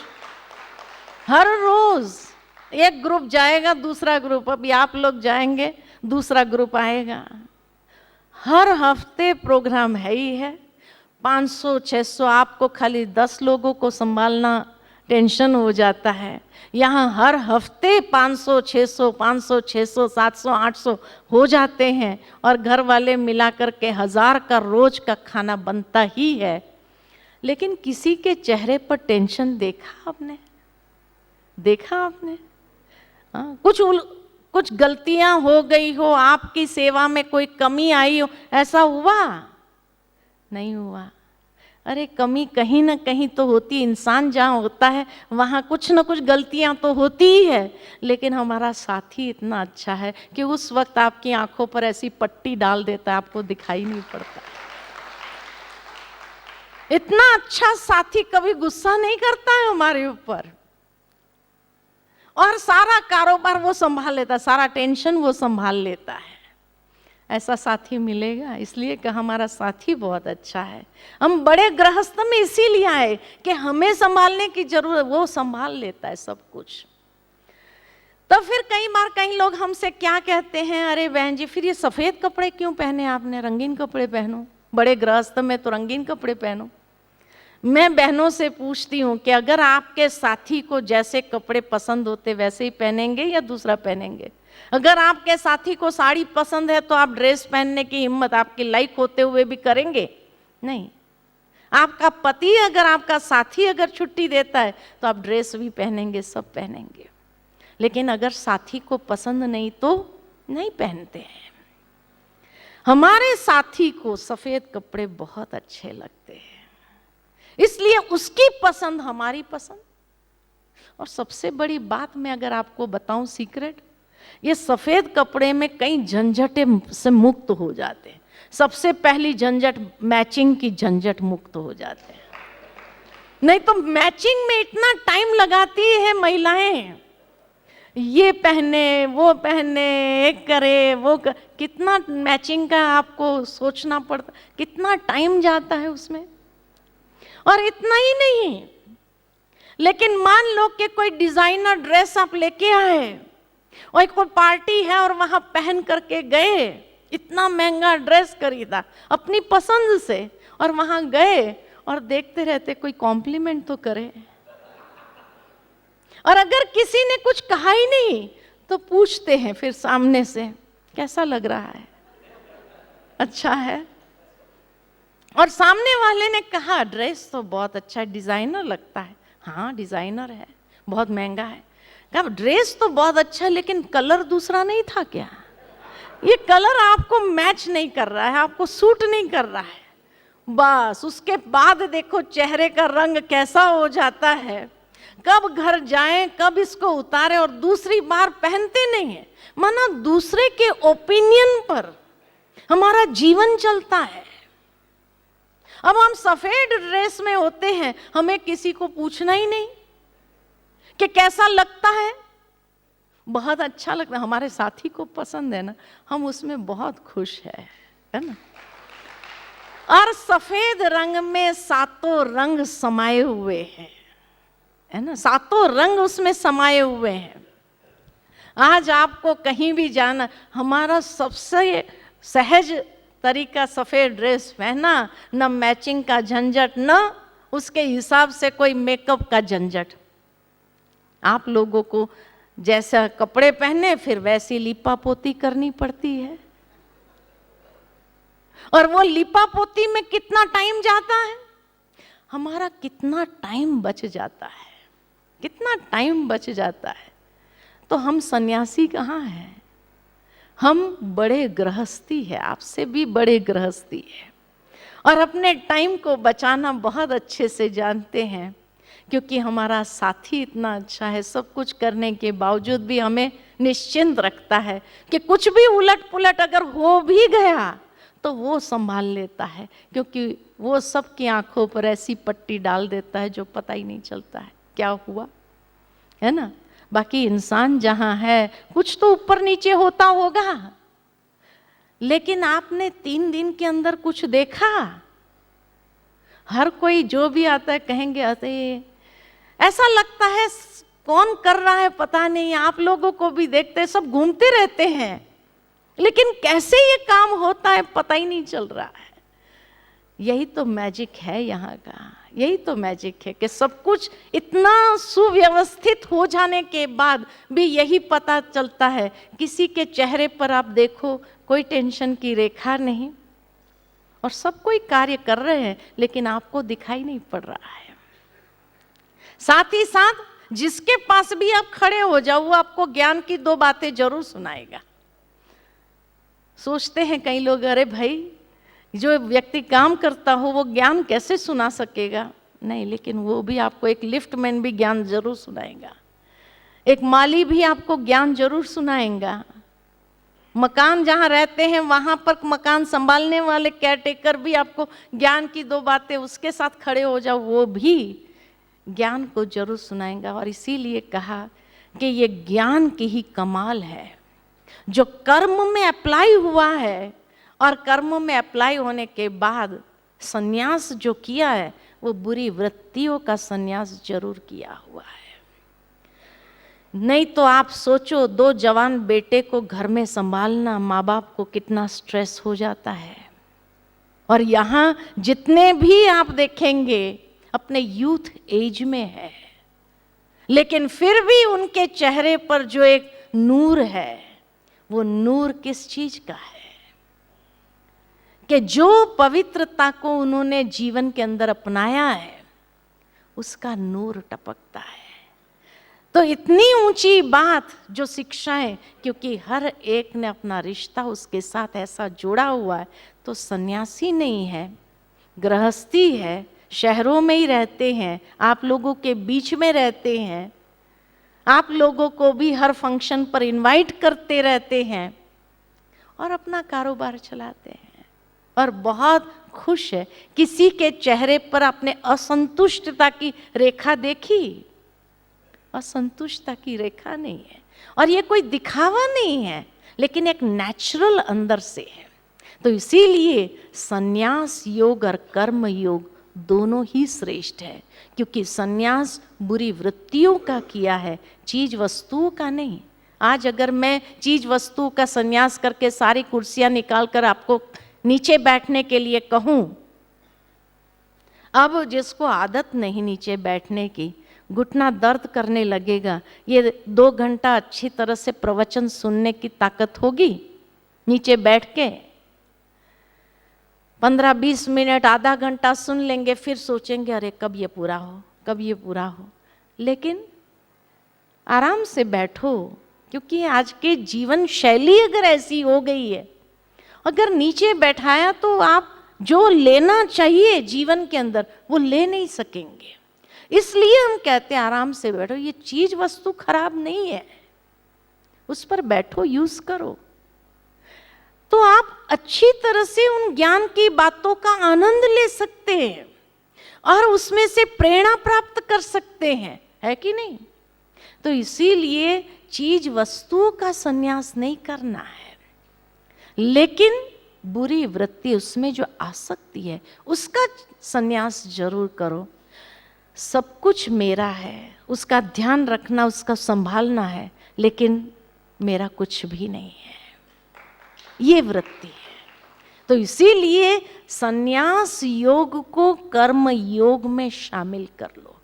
एक ग्रुप जाएगा, दूसरा ग्रुप, अभी आप लोग जाएंगे, दूसरा ग्रुप आएगा। हर हफ्ते प्रोग्राम है ही है। 500-600, आपको खाली 10 लोगों को संभालना टेंशन हो जाता है। यहाँ हर हफ्ते 500-600, 500-600, 700-800 हो जाते हैं, और घर वाले मिलाकर के 1000 का रोज का खाना बनता ही है। लेकिन किसी के चेहरे पर टेंशन देखा आपने? कुछ गलतियां हो गई हो, आपकी सेवा में कोई कमी आई हो, ऐसा हुआ? नहीं हुआ। अरे कमी कहीं ना कहीं तो होती, इंसान जहाँ होता है वहाँ कुछ ना कुछ गलतियां तो होती ही है। लेकिन हमारा साथी इतना अच्छा है कि उस वक्त आपकी आंखों पर ऐसी पट्टी डाल देता है, आपको दिखाई नहीं पड़ता। इतना अच्छा साथी कभी गुस्सा नहीं करता है हमारे ऊपर, और सारा कारोबार वो संभाल लेता है, सारा टेंशन वो संभाल लेता है। ऐसा साथी मिलेगा, इसलिए कि हमारा साथी बहुत अच्छा है। हम बड़े गृहस्थ में इसीलिए आए कि हमें संभालने की जरूरत, वो संभाल लेता है सब कुछ। तो फिर कई बार कई लोग हमसे क्या कहते हैं, अरे बहन जी फिर ये सफेद कपड़े क्यों पहने आपने, रंगीन कपड़े पहनो, बड़े गृहस्थ में तो रंगीन कपड़े पहनो। मैं बहनों से पूछती हूँ कि अगर आपके साथी को जैसे कपड़े पसंद होते वैसे ही पहनेंगे या दूसरा पहनेंगे? अगर आपके साथी को साड़ी पसंद है तो आप ड्रेस पहनने की हिम्मत आपकी लाइक होते हुए भी करेंगे? नहीं। आपका पति अगर, आपका साथी अगर छुट्टी देता है तो आप ड्रेस भी पहनेंगे, सब पहनेंगे। लेकिन अगर साथी को पसंद नहीं तो नहीं पहनते हैं। हमारे साथी को सफेद कपड़े बहुत अच्छे लगते हैं, इसलिए उसकी पसंद हमारी पसंद। और सबसे बड़ी बात मैं अगर आपको बताऊं सीक्रेट, ये सफेद कपड़े में कई झंझटें से मुक्त हो जाते हैं। सबसे पहली झंझट मैचिंग की झंझट मुक्त हो जाते हैं। नहीं तो मैचिंग में इतना टाइम लगाती है महिलाएं, ये पहने वो पहने, एक करे वो कितना मैचिंग का आपको सोचना पड़ता, कितना टाइम जाता है उसमें। और इतना ही नहीं, लेकिन मान लो कि कोई डिजाइनर ड्रेस आप लेके आए और कोई पार्टी है और वहां पहन करके गए, इतना महंगा ड्रेस खरीदा अपनी पसंद से, और वहां गए और देखते रहते कोई कॉम्प्लीमेंट तो करे। और अगर किसी ने कुछ कहा ही नहीं तो पूछते हैं फिर सामने से, कैसा लग रहा है, अच्छा है, और सामने वाले ने कहा ड्रेस तो बहुत अच्छा डिजाइनर लगता है। हाँ डिजाइनर है, बहुत महंगा है। कहा ड्रेस तो बहुत अच्छा है, लेकिन कलर दूसरा नहीं था क्या? ये कलर आपको मैच नहीं कर रहा है, आपको सूट नहीं कर रहा है। बस उसके बाद देखो चेहरे का रंग कैसा हो जाता है। कब घर जाएं, कब इसको उतारें और दूसरी बार पहनते नहीं है। माना दूसरे के ओपिनियन पर हमारा जीवन चलता है। अब हम सफेद ड्रेस में होते हैं, हमें किसी को पूछना ही नहीं कि कैसा लगता है। बहुत अच्छा लगता है, हमारे साथी को पसंद है ना, हम उसमें बहुत खुश है ना। और सफेद रंग में सातों रंग समाये हुए हैं, है ना, सातों रंग उसमें समाये हुए हैं। आज आपको कहीं भी जाना, हमारा सबसे सहज तरीका सफेद ड्रेस पहना, न मैचिंग का झंझट, न उसके हिसाब से कोई मेकअप का झंझट। आप लोगों को जैसा कपड़े पहने फिर वैसी लिपा पोती करनी पड़ती है, और वो लिपा पोती में कितना टाइम जाता है, हमारा कितना टाइम बच जाता है, कितना टाइम बच जाता है। तो हम सन्यासी कहाँ हैं? हम बड़े गृहस्थी है, आपसे भी बड़े गृहस्थी है, और अपने टाइम को बचाना बहुत अच्छे से जानते हैं, क्योंकि हमारा साथी इतना अच्छा है, सब कुछ करने के बावजूद भी हमें निश्चिंत रखता है कि कुछ भी उलट पुलट अगर हो भी गया तो वो संभाल लेता है, क्योंकि वो सबकी आंखों पर ऐसी पट्टी डाल देता है जो पता ही नहीं चलता है क्या हुआ, है ना। बाकी इंसान जहां है कुछ तो ऊपर नीचे होता होगा, लेकिन आपने 3 दिन के अंदर कुछ देखा? हर कोई जो भी आता है कहेंगे अरे ऐसा लगता है कौन कर रहा है पता नहीं। आप लोगों को भी देखते हैं, सब घूमते रहते हैं, लेकिन कैसे ये काम होता है पता ही नहीं चल रहा है। यही तो मैजिक है यहाँ का, यही तो मैजिक है कि सब कुछ इतना सुव्यवस्थित हो जाने के बाद भी यही पता चलता है, किसी के चेहरे पर आप देखो कोई टेंशन की रेखा नहीं, और सब कोई कार्य कर रहे हैं, लेकिन आपको दिखाई नहीं पड़ रहा है। साथ ही साथ जिसके पास भी आप खड़े हो जाओ वो आपको ज्ञान की 2 बातें जरूर सुनाएगा। सोचते हैं कई लोग, अरे भाई जो व्यक्ति काम करता हो वो ज्ञान कैसे सुना सकेगा? नहीं, लेकिन वो भी आपको, एक लिफ्टमैन भी ज्ञान जरूर सुनाएगा, एक माली भी आपको ज्ञान जरूर सुनाएगा, मकान जहाँ रहते हैं वहाँ पर मकान संभालने वाले केयरटेकर भी आपको ज्ञान की 2 बातें, उसके साथ खड़े हो जाओ वो भी ज्ञान को जरूर सुनाएगा। और इसीलिए कहा कि ये ज्ञान की ही कमाल है, जो कर्म में अप्लाई हुआ है, और कर्म में अप्लाई होने के बाद संन्यास जो किया है वो बुरी वृत्तियों का संन्यास जरूर किया हुआ है। नहीं तो आप सोचो 2 जवान बेटे को घर में संभालना माँ बाप को कितना स्ट्रेस हो जाता है। और यहाँ जितने भी आप देखेंगे अपने यूथ एज में है, लेकिन फिर भी उनके चेहरे पर जो एक नूर है, वो नूर किस चीज का है? कि जो पवित्रता को उन्होंने जीवन के अंदर अपनाया है उसका नूर टपकता है। तो इतनी ऊंची बात जो शिक्षाएं, क्योंकि हर एक ने अपना रिश्ता उसके साथ ऐसा जोड़ा हुआ है, तो सन्यासी नहीं है, गृहस्थी है, शहरों में ही रहते हैं, आप लोगों के बीच में रहते हैं, आप लोगों को भी हर फंक्शन पर इनवाइट करते रहते हैं और अपना कारोबार चलाते हैं, और बहुत खुश है। किसी के चेहरे पर आपने असंतुष्टता की रेखा देखी? असंतुष्टता की रेखा नहीं है, और ये कोई दिखावा नहीं है, लेकिन एक नेचुरल अंदर से है। तो इसीलिए संन्यास योग और कर्म योग दोनों ही श्रेष्ठ है, क्योंकि संन्यास बुरी वृत्तियों का किया है, चीज वस्तुओं का नहीं। आज अगर मैं चीज वस्तुओं का संन्यास करके सारी कुर्सियां निकाल कर आपको नीचे बैठने के लिए कहूं, अब जिसको आदत नहीं नीचे बैठने की, घुटना दर्द करने लगेगा। ये 2 घंटा अच्छी तरह से प्रवचन सुनने की ताकत होगी नीचे बैठ के? 15-20 मिनट, आधा घंटा सुन लेंगे, फिर सोचेंगे अरे कब ये पूरा हो, कब ये पूरा हो। लेकिन आराम से बैठो, क्योंकि आज के जीवन शैली अगर ऐसी हो गई है, अगर नीचे बैठाया तो आप जो लेना चाहिए जीवन के अंदर वो ले नहीं सकेंगे। इसलिए हम कहते हैं आराम से बैठो। ये चीज वस्तु खराब नहीं है, उस पर बैठो, यूज करो, तो आप अच्छी तरह से उन ज्ञान की बातों का आनंद ले सकते हैं और उसमें से प्रेरणा प्राप्त कर सकते हैं, है कि नहीं? तो इसीलिए चीज वस्तुओं का संन्यास नहीं करना है, लेकिन बुरी वृत्ति, उसमें जो आसक्ति है उसका संन्यास जरूर करो। सब कुछ मेरा है, उसका ध्यान रखना, उसका संभालना है, लेकिन मेरा कुछ भी नहीं है, ये वृत्ति है। तो इसीलिए संन्यास योग को कर्म योग में शामिल कर लो,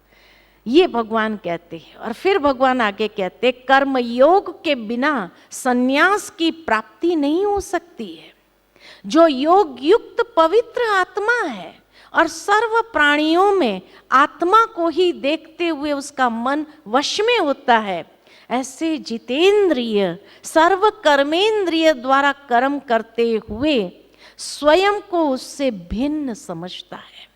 ये भगवान कहते हैं। और फिर भगवान आगे कहते हैं कर्म योग के बिना संन्यास की प्राप्ति नहीं हो सकती है। जो योग युक्त पवित्र आत्मा है और सर्व प्राणियों में आत्मा को ही देखते हुए उसका मन वश में होता है, ऐसे जितेंद्रिय सर्व कर्मेंद्रिय द्वारा कर्म करते हुए स्वयं को उससे भिन्न समझता है।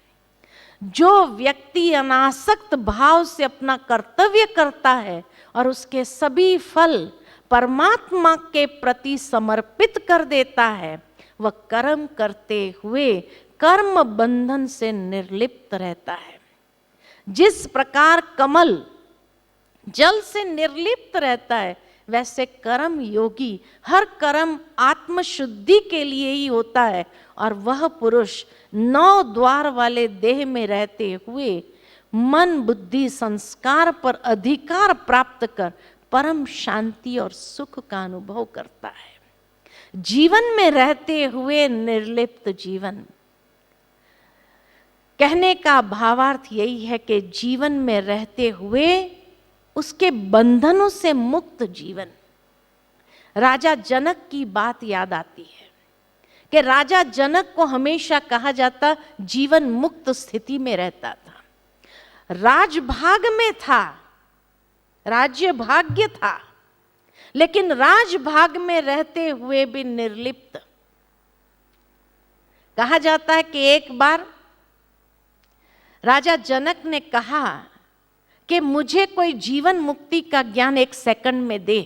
जो व्यक्ति अनासक्त भाव से अपना कर्तव्य करता है और उसके सभी फल परमात्मा के प्रति समर्पित कर देता है, वह कर्म करते हुए कर्म बंधन से निर्लिप्त रहता है। जिस प्रकार कमल जल से निर्लिप्त रहता है, वैसे कर्म योगी हर कर्म आत्मशुद्धि के लिए ही होता है, और वह पुरुष 9 द्वार वाले देह में रहते हुए मन बुद्धि संस्कार पर अधिकार प्राप्त कर परम शांति और सुख का अनुभव करता है। जीवन में रहते हुए निर्लिप्त जीवन, कहने का भावार्थ यही है कि जीवन में रहते हुए उसके बंधनों से मुक्त जीवन। राजा जनक की बात याद आती है कि राजा जनक को हमेशा कहा जाता जीवन मुक्त स्थिति में रहता था, राजभाग में था, राज्य भाग्य था, लेकिन राजभाग में रहते हुए भी निर्लिप्त। कहा जाता है कि एक बार राजा जनक ने कहा कि मुझे कोई जीवन मुक्ति का ज्ञान 1 सेकंड में दे।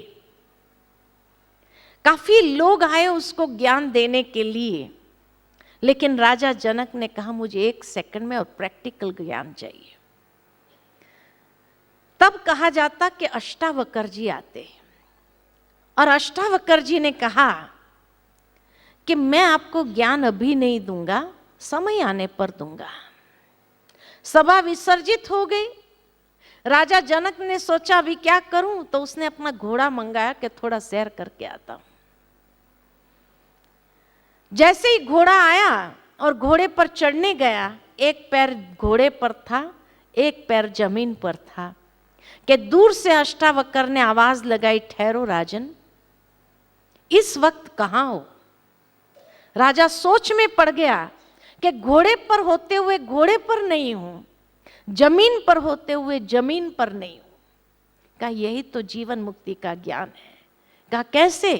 काफी लोग आए उसको ज्ञान देने के लिए, लेकिन राजा जनक ने कहा मुझे 1 सेकंड में और प्रैक्टिकल ज्ञान चाहिए। तब कहा जाता कि अष्टावक्र जी आते और अष्टावक्र जी ने कहा कि मैं आपको ज्ञान अभी नहीं दूंगा, समय आने पर दूंगा। सभा विसर्जित हो गई। राजा जनक ने सोचा अभी क्या करूं, तो उसने अपना घोड़ा मंगाया कि थोड़ा सैर करके आता हूं। जैसे ही घोड़ा आया और घोड़े पर चढ़ने गया, एक पैर घोड़े पर था, एक पैर जमीन पर था, कि दूर से अष्टावक्र ने आवाज लगाई, ठहरो राजन, इस वक्त कहां हो? राजा सोच में पड़ गया कि घोड़े पर होते हुए घोड़े पर नहीं हूं, जमीन पर होते हुए जमीन पर नहीं हूं। कहा यही तो जीवन मुक्ति का ज्ञान है। कहा कैसे?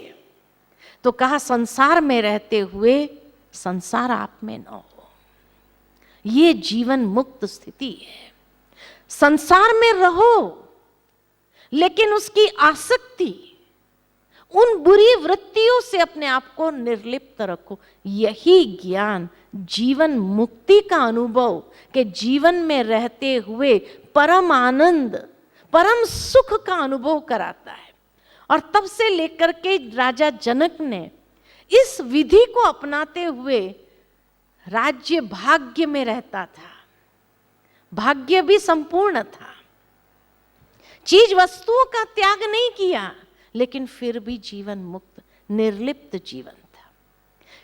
तो कहा संसार में रहते हुए संसार आप में न हो, ये जीवन मुक्त स्थिति है। संसार में रहो, लेकिन उसकी आसक्ति, उन बुरी वृत्तियों से अपने आप को निर्लिप्त रखो। यही ज्ञान जीवन मुक्ति का अनुभव, के जीवन में रहते हुए परम आनंद, परम सुख का अनुभव कराता है। और तब से लेकर के राजा जनक ने इस विधि को अपनाते हुए राज्य भाग्य में रहता था, भाग्य भी संपूर्ण था, चीज वस्तुओं का त्याग नहीं किया, लेकिन फिर भी जीवन मुक्त निर्लिप्त जीवन था।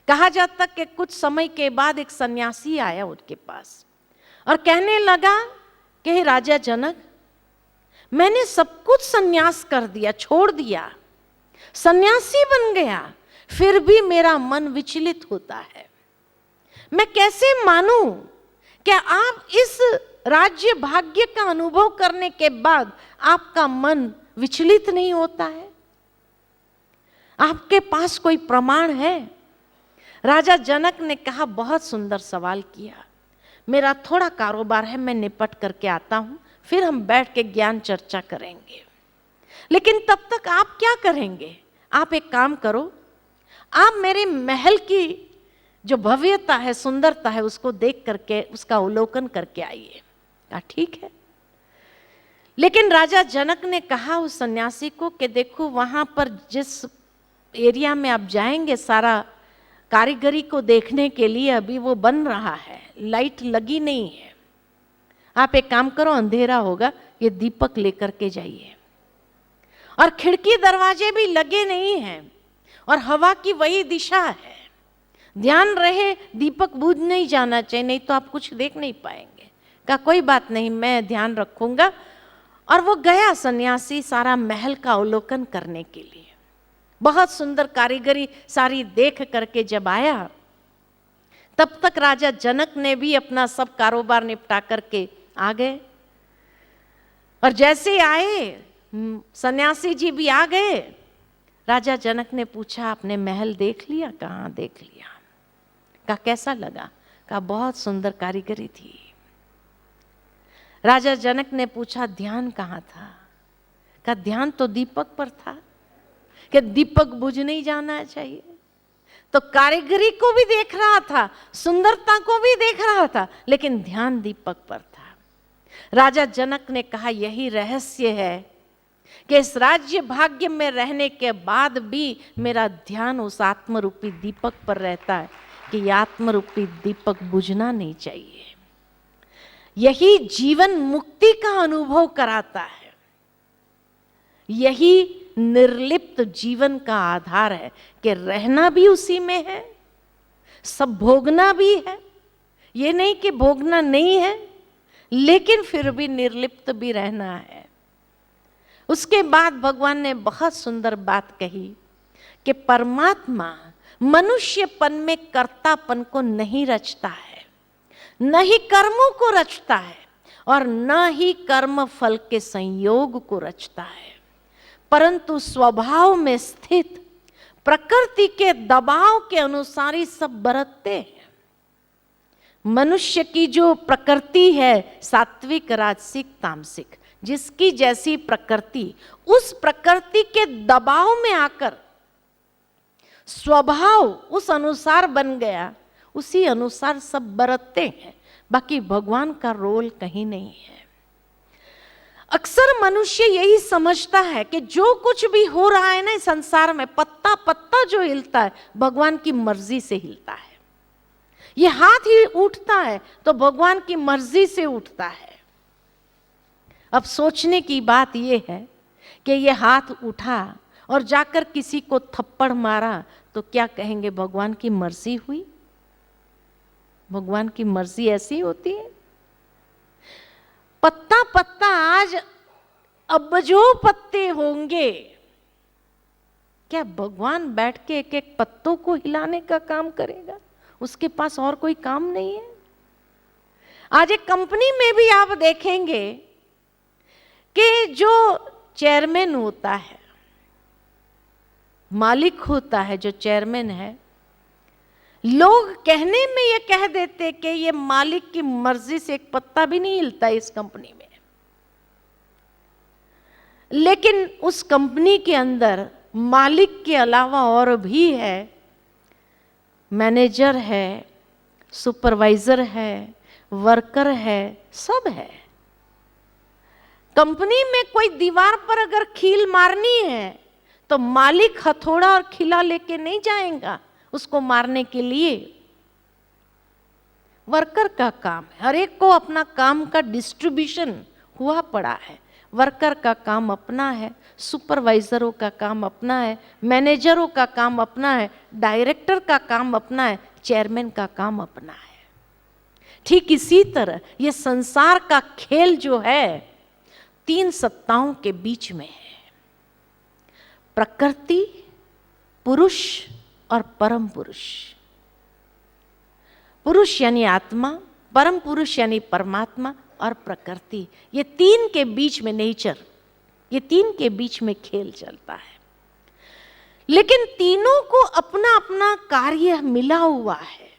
कहा जाता कि कुछ समय के बाद एक सन्यासी आया उनके पास और कहने लगा कि हे राजा जनक, मैंने सब कुछ सन्यास कर दिया, छोड़ दिया, सन्यासी बन गया, फिर भी मेरा मन विचलित होता है। मैं कैसे मानूं? क्या आप इस राज्य भाग्य का अनुभव करने के बाद आपका मन विचलित नहीं होता है? आपके पास कोई प्रमाण है? राजा जनक ने कहा, बहुत सुंदर सवाल किया, मेरा थोड़ा कारोबार है, मैं निपट करके आता हूं, फिर हम बैठ के ज्ञान चर्चा करेंगे। लेकिन तब तक आप क्या करेंगे? आप एक काम करो, आप मेरे महल की जो भव्यता है, सुंदरता है, उसको देख करके उसका अवलोकन करके आइए। कहा ठीक है। लेकिन राजा जनक ने कहा उस सन्यासी को कि देखो, वहां पर जिस एरिया में आप जाएंगे, सारा कारीगरी को देखने के लिए अभी वो बन रहा है, लाइट लगी नहीं है। आप एक काम करो, अंधेरा होगा, ये दीपक लेकर के जाइए। और खिड़की दरवाजे भी लगे नहीं हैं और हवा की वही दिशा है। ध्यान रहे दीपक बुझ नहीं जाना चाहिए, नहीं तो आप कुछ देख नहीं पाएंगे। कहा कोई बात नहीं, मैं ध्यान रखूंगा। और वो गया सन्यासी सारा महल का अवलोकन करने के लिए। बहुत सुंदर कारीगरी सारी देख करके जब आया, तब तक राजा जनक ने भी अपना सब कारोबार निपटा करके आ गए। और जैसे आए, सन्यासी जी भी आ गए। राजा जनक ने पूछा, आपने महल देख लिया? कहाँ देख लिया। कहा कैसा लगा? कहा बहुत सुंदर कारीगरी थी। राजा जनक ने पूछा, ध्यान कहाँ था? कहा ध्यान तो दीपक पर था, कि दीपक बुझ नहीं जाना चाहिए। तो कारीगरी को भी देख रहा था, सुंदरता को भी देख रहा था, लेकिन ध्यान दीपक पर था। राजा जनक ने कहा, यही रहस्य है कि इस राज्य भाग्य में रहने के बाद भी मेरा ध्यान उस आत्मरूपी दीपक पर रहता है कि ये आत्मरूपी दीपक बुझना नहीं चाहिए। यही जीवन मुक्ति का अनुभव कराता है। यही निर्लिप्त जीवन का आधार है कि रहना भी उसी में है, सब भोगना भी है। ये नहीं कि भोगना नहीं है, लेकिन फिर भी निर्लिप्त भी रहना है। उसके बाद भगवान ने बहुत सुंदर बात कही कि परमात्मा मनुष्यपन में कर्तापन को नहीं रचता है, न ही कर्मों को रचता है, और न ही कर्म फल के संयोग को रचता है, परंतु स्वभाव में स्थित प्रकृति के दबाव के अनुसार ही सब बरतते हैं। मनुष्य की जो प्रकृति है, सात्विक, राजसिक, तामसिक, जिसकी जैसी प्रकृति, उस प्रकृति के दबाव में आकर स्वभाव उस अनुसार बन गया, उसी अनुसार सब बरतते हैं। बाकी भगवान का रोल कहीं नहीं है। अक्सर मनुष्य यही समझता है कि जो कुछ भी हो रहा है ना संसार में, पत्ता पत्ता जो हिलता है, भगवान की मर्जी से हिलता है। ये हाथ ही उठता है तो भगवान की मर्जी से उठता है। अब सोचने की बात यह है कि ये हाथ उठा और जाकर किसी को थप्पड़ मारा तो क्या कहेंगे? भगवान की मर्जी हुई। भगवान की मर्जी ऐसी होती है। पत्ता पत्ता आज अबजों पत्ते होंगे, क्या भगवान बैठ के एक एक पत्तों को हिलाने का काम करेगा? उसके पास और कोई काम नहीं है। आज एक कंपनी में भी आप देखेंगे कि जो चेयरमैन होता है, मालिक होता है, जो चेयरमैन है, लोग कहने में ये कह देते कि ये मालिक की मर्जी से एक पत्ता भी नहीं हिलता इस कंपनी में, लेकिन उस कंपनी के अंदर मालिक के अलावा और भी है। मैनेजर है, सुपरवाइजर है, वर्कर है, सब है। कंपनी में कोई दीवार पर अगर कील मारनी है तो मालिक हथौड़ा और खिला लेके नहीं जाएगा उसको मारने के लिए। वर्कर का काम है, हर एक को अपना काम का डिस्ट्रीब्यूशन हुआ पड़ा है। वर्कर का काम अपना है, सुपरवाइजरों का काम अपना है, मैनेजरों का काम अपना है, डायरेक्टर का काम अपना है, चेयरमैन का काम अपना है। ठीक इसी तरह ये संसार का खेल जो है तीन सत्ताओं के बीच में है, प्रकृति, पुरुष और परम पुरुष। पुरुष यानी आत्मा, परम पुरुष यानी परमात्मा और प्रकृति, ये तीन के बीच में नेचर, ये तीन के बीच में खेल चलता है। लेकिन तीनों को अपना अपना कार्य मिला हुआ है।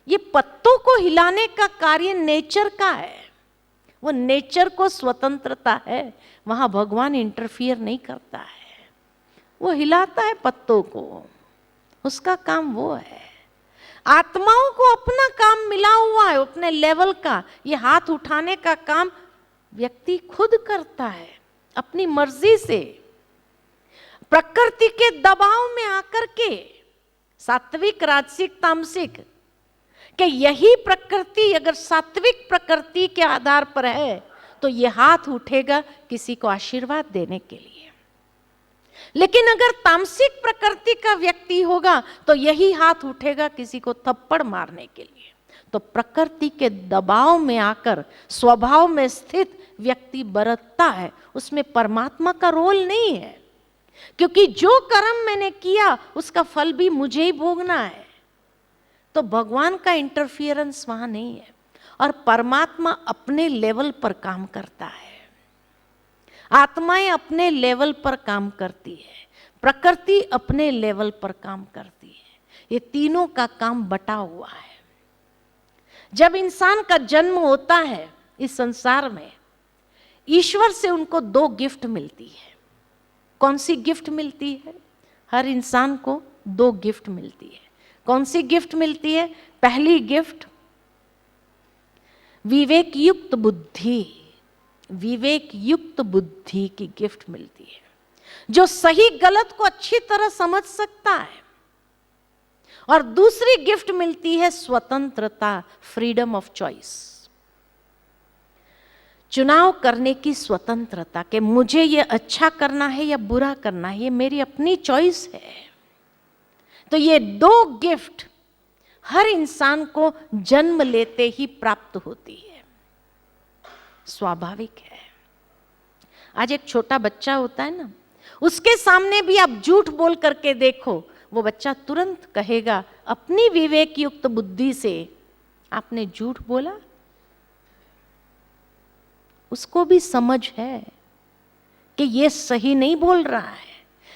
ये पत्तों को हिलाने का कार्य नेचर का है, वो नेचर को स्वतंत्रता है, वहां भगवान इंटरफियर नहीं करता है। वो हिलाता है पत्तों को, उसका काम वो है। आत्माओं को अपना काम मिला हुआ है, अपने लेवल का। ये हाथ उठाने का काम व्यक्ति खुद करता है अपनी मर्जी से, प्रकृति के दबाव में आकर के। सात्विक, राजसिक, तामसिक कि यही प्रकृति अगर सात्विक प्रकृति के आधार पर है तो ये हाथ उठेगा किसी को आशीर्वाद देने के लिए। लेकिन अगर तामसिक प्रकृति का व्यक्ति होगा तो यही हाथ उठेगा किसी को थप्पड़ मारने के लिए। तो प्रकृति के दबाव में आकर स्वभाव में स्थित व्यक्ति बरतता है, उसमें परमात्मा का रोल नहीं है, क्योंकि जो कर्म मैंने किया उसका फल भी मुझे ही भोगना है। तो भगवान का इंटरफियरेंस वहां नहीं है, और परमात्मा अपने लेवल पर काम करता है। आत्माएं अपने लेवल पर काम करती है, प्रकृति अपने लेवल पर काम करती है। ये तीनों का काम बटा हुआ है। जब इंसान का जन्म होता है इस संसार में, ईश्वर से उनको दो गिफ्ट मिलती है। कौन सी गिफ्ट मिलती है? हर इंसान को दो गिफ्ट मिलती है। कौन सी गिफ्ट मिलती है? पहली गिफ्ट विवेक युक्त बुद्धि, विवेक युक्त बुद्धि की गिफ्ट मिलती है, जो सही गलत को अच्छी तरह समझ सकता है। और दूसरी गिफ्ट मिलती है स्वतंत्रता, फ्रीडम ऑफ चॉइस, चुनाव करने की स्वतंत्रता कि मुझे ये अच्छा करना है या बुरा करना है, ये मेरी अपनी चॉइस है। तो ये दो गिफ्ट हर इंसान को जन्म लेते ही प्राप्त होती है, स्वाभाविक है। आज एक छोटा बच्चा होता है ना, उसके सामने भी आप झूठ बोल करके देखो, वो बच्चा तुरंत कहेगा अपनी विवेक युक्त बुद्धि से, आपने झूठ बोला। उसको भी समझ है कि ये सही नहीं बोल रहा है,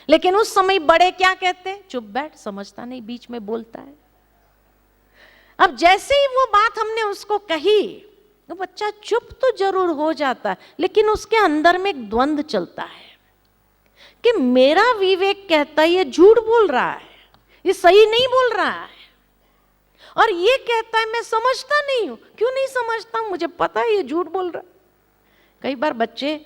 लेकिन उस समय बड़े क्या कहते हैं? चुप बैठ, समझता नहीं, बीच में बोलता है। अब जैसे ही वो बात हमने उसको कही, वो बच्चा चुप तो जरूर हो जाता है, लेकिन उसके अंदर में एक द्वंद्व चलता है कि मेरा विवेक कहता है ये झूठ बोल रहा है, ये सही नहीं बोल रहा है, और ये कहता है मैं समझता नहीं हूं। क्यों नहीं समझता हूं? मुझे पता है ये झूठ बोल रहा है। कई बार बच्चे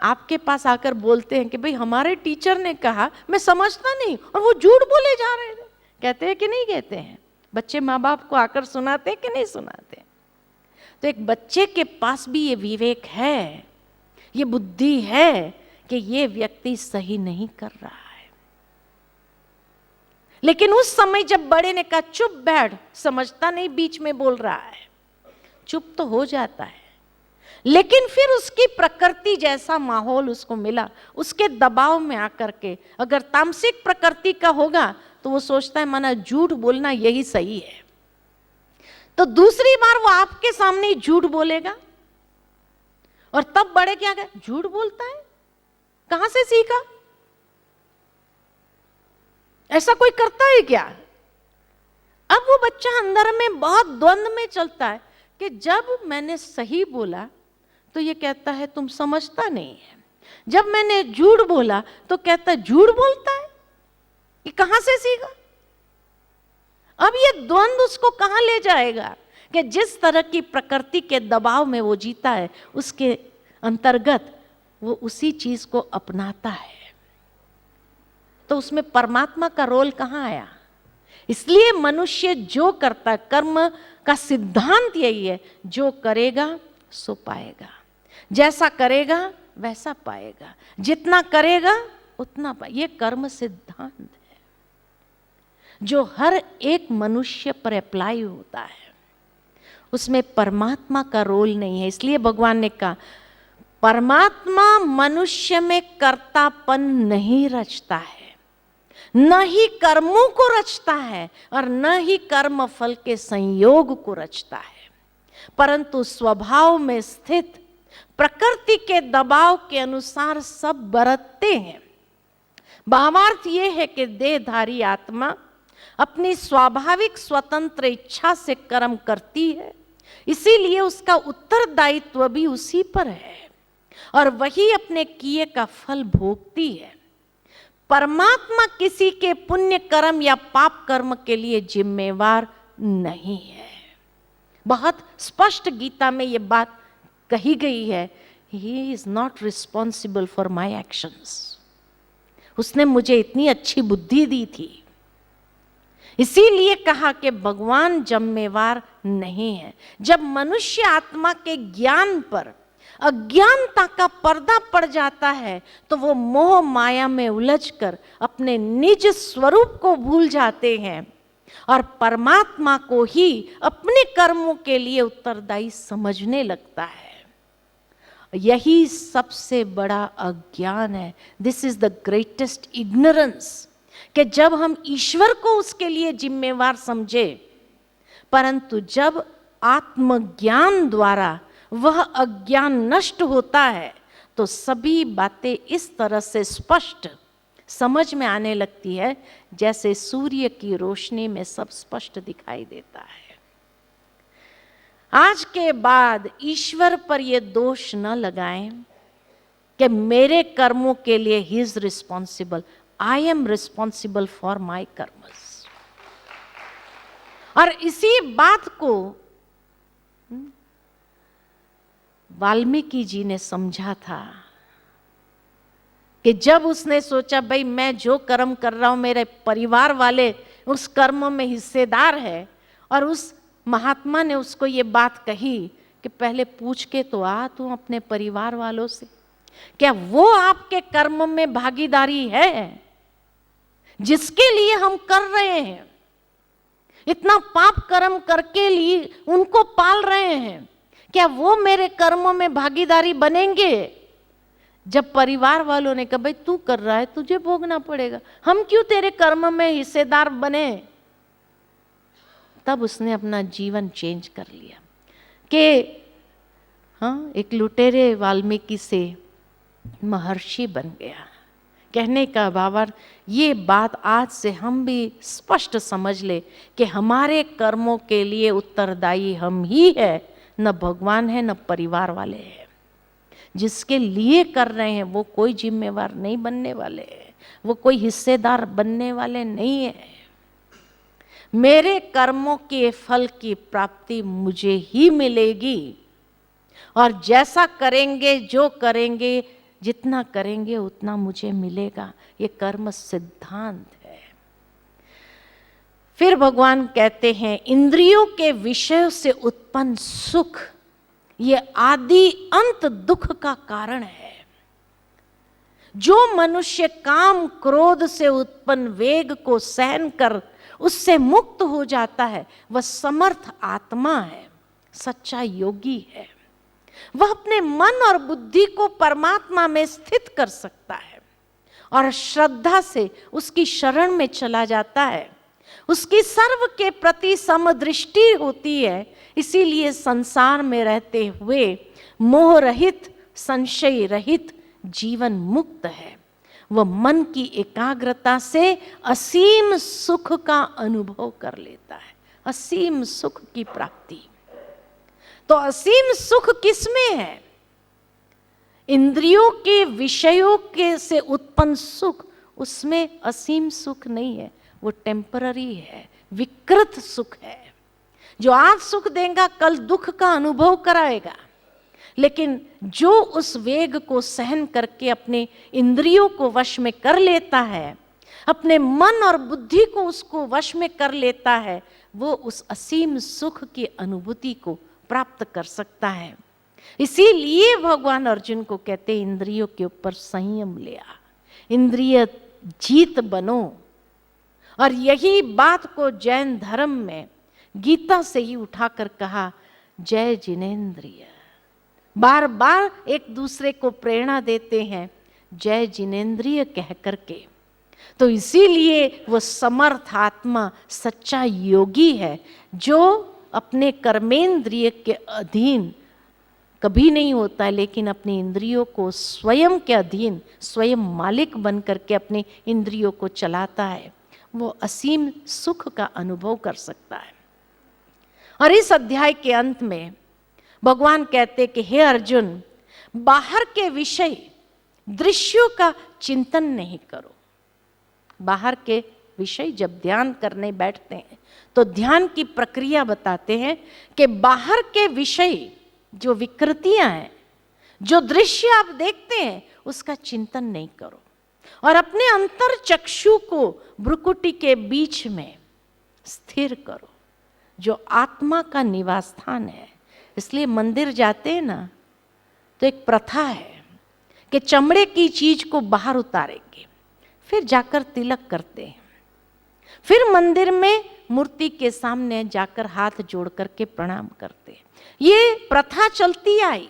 आपके पास आकर बोलते हैं कि भाई हमारे टीचर ने कहा, मैं समझता नहीं, और वो झूठ बोले जा रहे थे। कहते हैं कि नहीं कहते हैं? बच्चे माँ बाप को आकर सुनाते हैं कि नहीं सुनाते? तो एक बच्चे के पास भी ये विवेक है, ये बुद्धि है कि ये व्यक्ति सही नहीं कर रहा है। लेकिन उस समय जब बड़े ने कहा चुप बैठ, समझता नहीं, बीच में बोल रहा है, चुप तो हो जाता है। लेकिन फिर उसकी प्रकृति जैसा माहौल उसको मिला, उसके दबाव में आकर के, अगर तामसिक प्रकृति का होगा तो वो सोचता है माना झूठ बोलना यही सही है, तो दूसरी बार वो आपके सामने ही झूठ बोलेगा। और तब बड़े क्या कहे, झूठ बोलता है, कहां से सीखा? ऐसा कोई करता है क्या? अब वो बच्चा अंदर में बहुत द्वंद्व में चलता है कि जब मैंने सही बोला तो ये कहता है तुम समझता नहीं है, जब मैंने झूठ बोला तो कहता है झूठ बोलता है, ये कहां से सीखा? अब ये द्वंद्व उसको कहां ले जाएगा कि जिस तरह की प्रकृति के दबाव में वो जीता है, उसके अंतर्गत वो उसी चीज को अपनाता है। तो उसमें परमात्मा का रोल कहां आया? इसलिए मनुष्य जो करता है, कर्म का सिद्धांत यही है, जो करेगा सो पाएगा, जैसा करेगा वैसा पाएगा, जितना करेगा उतना पाएगा। ये कर्म सिद्धांत है जो हर एक मनुष्य पर अप्लाई होता है, उसमें परमात्मा का रोल नहीं है। इसलिए भगवान ने कहा परमात्मा मनुष्य में कर्तापन नहीं रचता है, न ही कर्मों को रचता है और न ही कर्म फल के संयोग को रचता है, परंतु स्वभाव में स्थित प्रकृति के दबाव के अनुसार सब बरतते हैं। भावार्थ यह है कि देहधारी आत्मा अपनी स्वाभाविक स्वतंत्र इच्छा से कर्म करती है, इसीलिए उसका उत्तरदायित्व भी उसी पर है और वही अपने किए का फल भोगती है। परमात्मा किसी के पुण्य कर्म या पाप कर्म के लिए जिम्मेवार नहीं है। बहुत स्पष्ट गीता में यह बात कही गई है, he is not responsible for my actions. उसने मुझे इतनी अच्छी बुद्धि दी थी, इसीलिए कहा कि भगवान जिम्मेवार नहीं है। जब मनुष्य आत्मा के ज्ञान पर अज्ञानता का पर्दा पड़ जाता है तो वो मोह माया में उलझकर अपने निज स्वरूप को भूल जाते हैं और परमात्मा को ही अपने कर्मों के लिए उत्तरदायी समझने लगता है। यही सबसे बड़ा अज्ञान है। This is the greatest ignorance, कि जब हम ईश्वर को उसके लिए जिम्मेवार समझे, परंतु जब आत्मज्ञान द्वारा वह अज्ञान नष्ट होता है तो सभी बातें इस तरह से स्पष्ट समझ में आने लगती है जैसे सूर्य की रोशनी में सब स्पष्ट दिखाई देता है। आज के बाद ईश्वर पर यह दोष न लगाएं कि मेरे कर्मों के लिए he is responsible, I am responsible for my karmas. और इसी बात को वाल्मीकि जी ने समझा था कि जब उसने सोचा भाई मैं जो कर्म कर रहा हूं मेरे परिवार वाले उस कर्म में हिस्सेदार है, और उस महात्मा ने उसको ये बात कही कि पहले पूछ के तो आ तू अपने परिवार वालों से, क्या वो आपके कर्म में भागीदारी है जिसके लिए हम कर रहे हैं? इतना पाप कर्म करके लिए उनको पाल रहे हैं, क्या वो मेरे कर्मों में भागीदारी बनेंगे? जब परिवार वालों ने कहा भाई तू कर रहा है तुझे भोगना पड़ेगा, हम क्यों तेरे कर्म में हिस्सेदार बने, तब उसने अपना जीवन चेंज कर लिया कि हाँ, एक लुटेरे वाल्मीकि से महर्षि बन गया। कहने का भावार्थ ये बात आज से हम भी स्पष्ट समझ ले कि हमारे कर्मों के लिए उत्तरदायी हम ही है, न भगवान है न परिवार वाले हैं। जिसके लिए कर रहे हैं वो कोई जिम्मेवार नहीं बनने वाले हैं, वो कोई हिस्सेदार बनने वाले नहीं है। मेरे कर्मों के फल की प्राप्ति मुझे ही मिलेगी और जैसा करेंगे जो करेंगे जितना करेंगे उतना मुझे मिलेगा, ये कर्म सिद्धांत है। फिर भगवान कहते हैं इंद्रियों के विषयों से उत्पन्न सुख ये आदि अंत दुख का कारण है। जो मनुष्य काम क्रोध से उत्पन्न वेग को सहन कर उससे मुक्त हो जाता है वह समर्थ आत्मा है, सच्चा योगी है। वह अपने मन और बुद्धि को परमात्मा में स्थित कर सकता है और श्रद्धा से उसकी शरण में चला जाता है। उसकी सर्व के प्रति समदृष्टि होती है, इसीलिए संसार में रहते हुए मोह रहित संशय रहित जीवन मुक्त है। वह मन की एकाग्रता से असीम सुख का अनुभव कर लेता है, असीम सुख की प्राप्ति। तो असीम सुख किसमें है? इंद्रियों के विषयों के से उत्पन्न सुख, उसमें असीम सुख नहीं है, वो टेम्पररी है, विकृत सुख है। जो आज सुख देगा कल दुख का अनुभव कराएगा, लेकिन जो उस वेग को सहन करके अपने इंद्रियों को वश में कर लेता है, अपने मन और बुद्धि को उसको वश में कर लेता है, वो उस असीम सुख की अनुभूति को प्राप्त कर सकता है। इसीलिए भगवान अर्जुन को कहते हैं इंद्रियों के ऊपर संयम लिया, इंद्रिय जीत बनो। और यही बात को जैन धर्म में गीता से ही उठाकर कहा, जय जिनेंद्रिय। बार बार एक दूसरे को प्रेरणा देते हैं जय जिनेंद्रिय कह करके। तो इसीलिए वो समर्थ आत्मा सच्चा योगी है, जो अपने कर्मेंद्रिय के अधीन कभी नहीं होता है, लेकिन अपनी इंद्रियों को स्वयं के अधीन, स्वयं मालिक बन करके अपनी इंद्रियों को चलाता है। वो असीम सुख का अनुभव कर सकता है। और इस अध्याय के अंत में भगवान कहते कि हे अर्जुन, बाहर के विषय दृश्यों का चिंतन नहीं करो। बाहर के विषय जब ध्यान करने बैठते हैं तो ध्यान की प्रक्रिया बताते हैं कि बाहर के विषय जो विकृतियां हैं, जो दृश्य आप देखते हैं, उसका चिंतन नहीं करो और अपने अंतर चक्षु को भ्रुकुटी के बीच में स्थिर करो, जो आत्मा का निवास स्थान है। इसलिए मंदिर जाते हैं ना, तो एक प्रथा है कि चमड़े की चीज को बाहर उतारेंगे, फिर जाकर तिलक करते हैं, फिर मंदिर में मूर्ति के सामने जाकर हाथ जोड़ करके प्रणाम करते हैं। ये प्रथा चलती आई,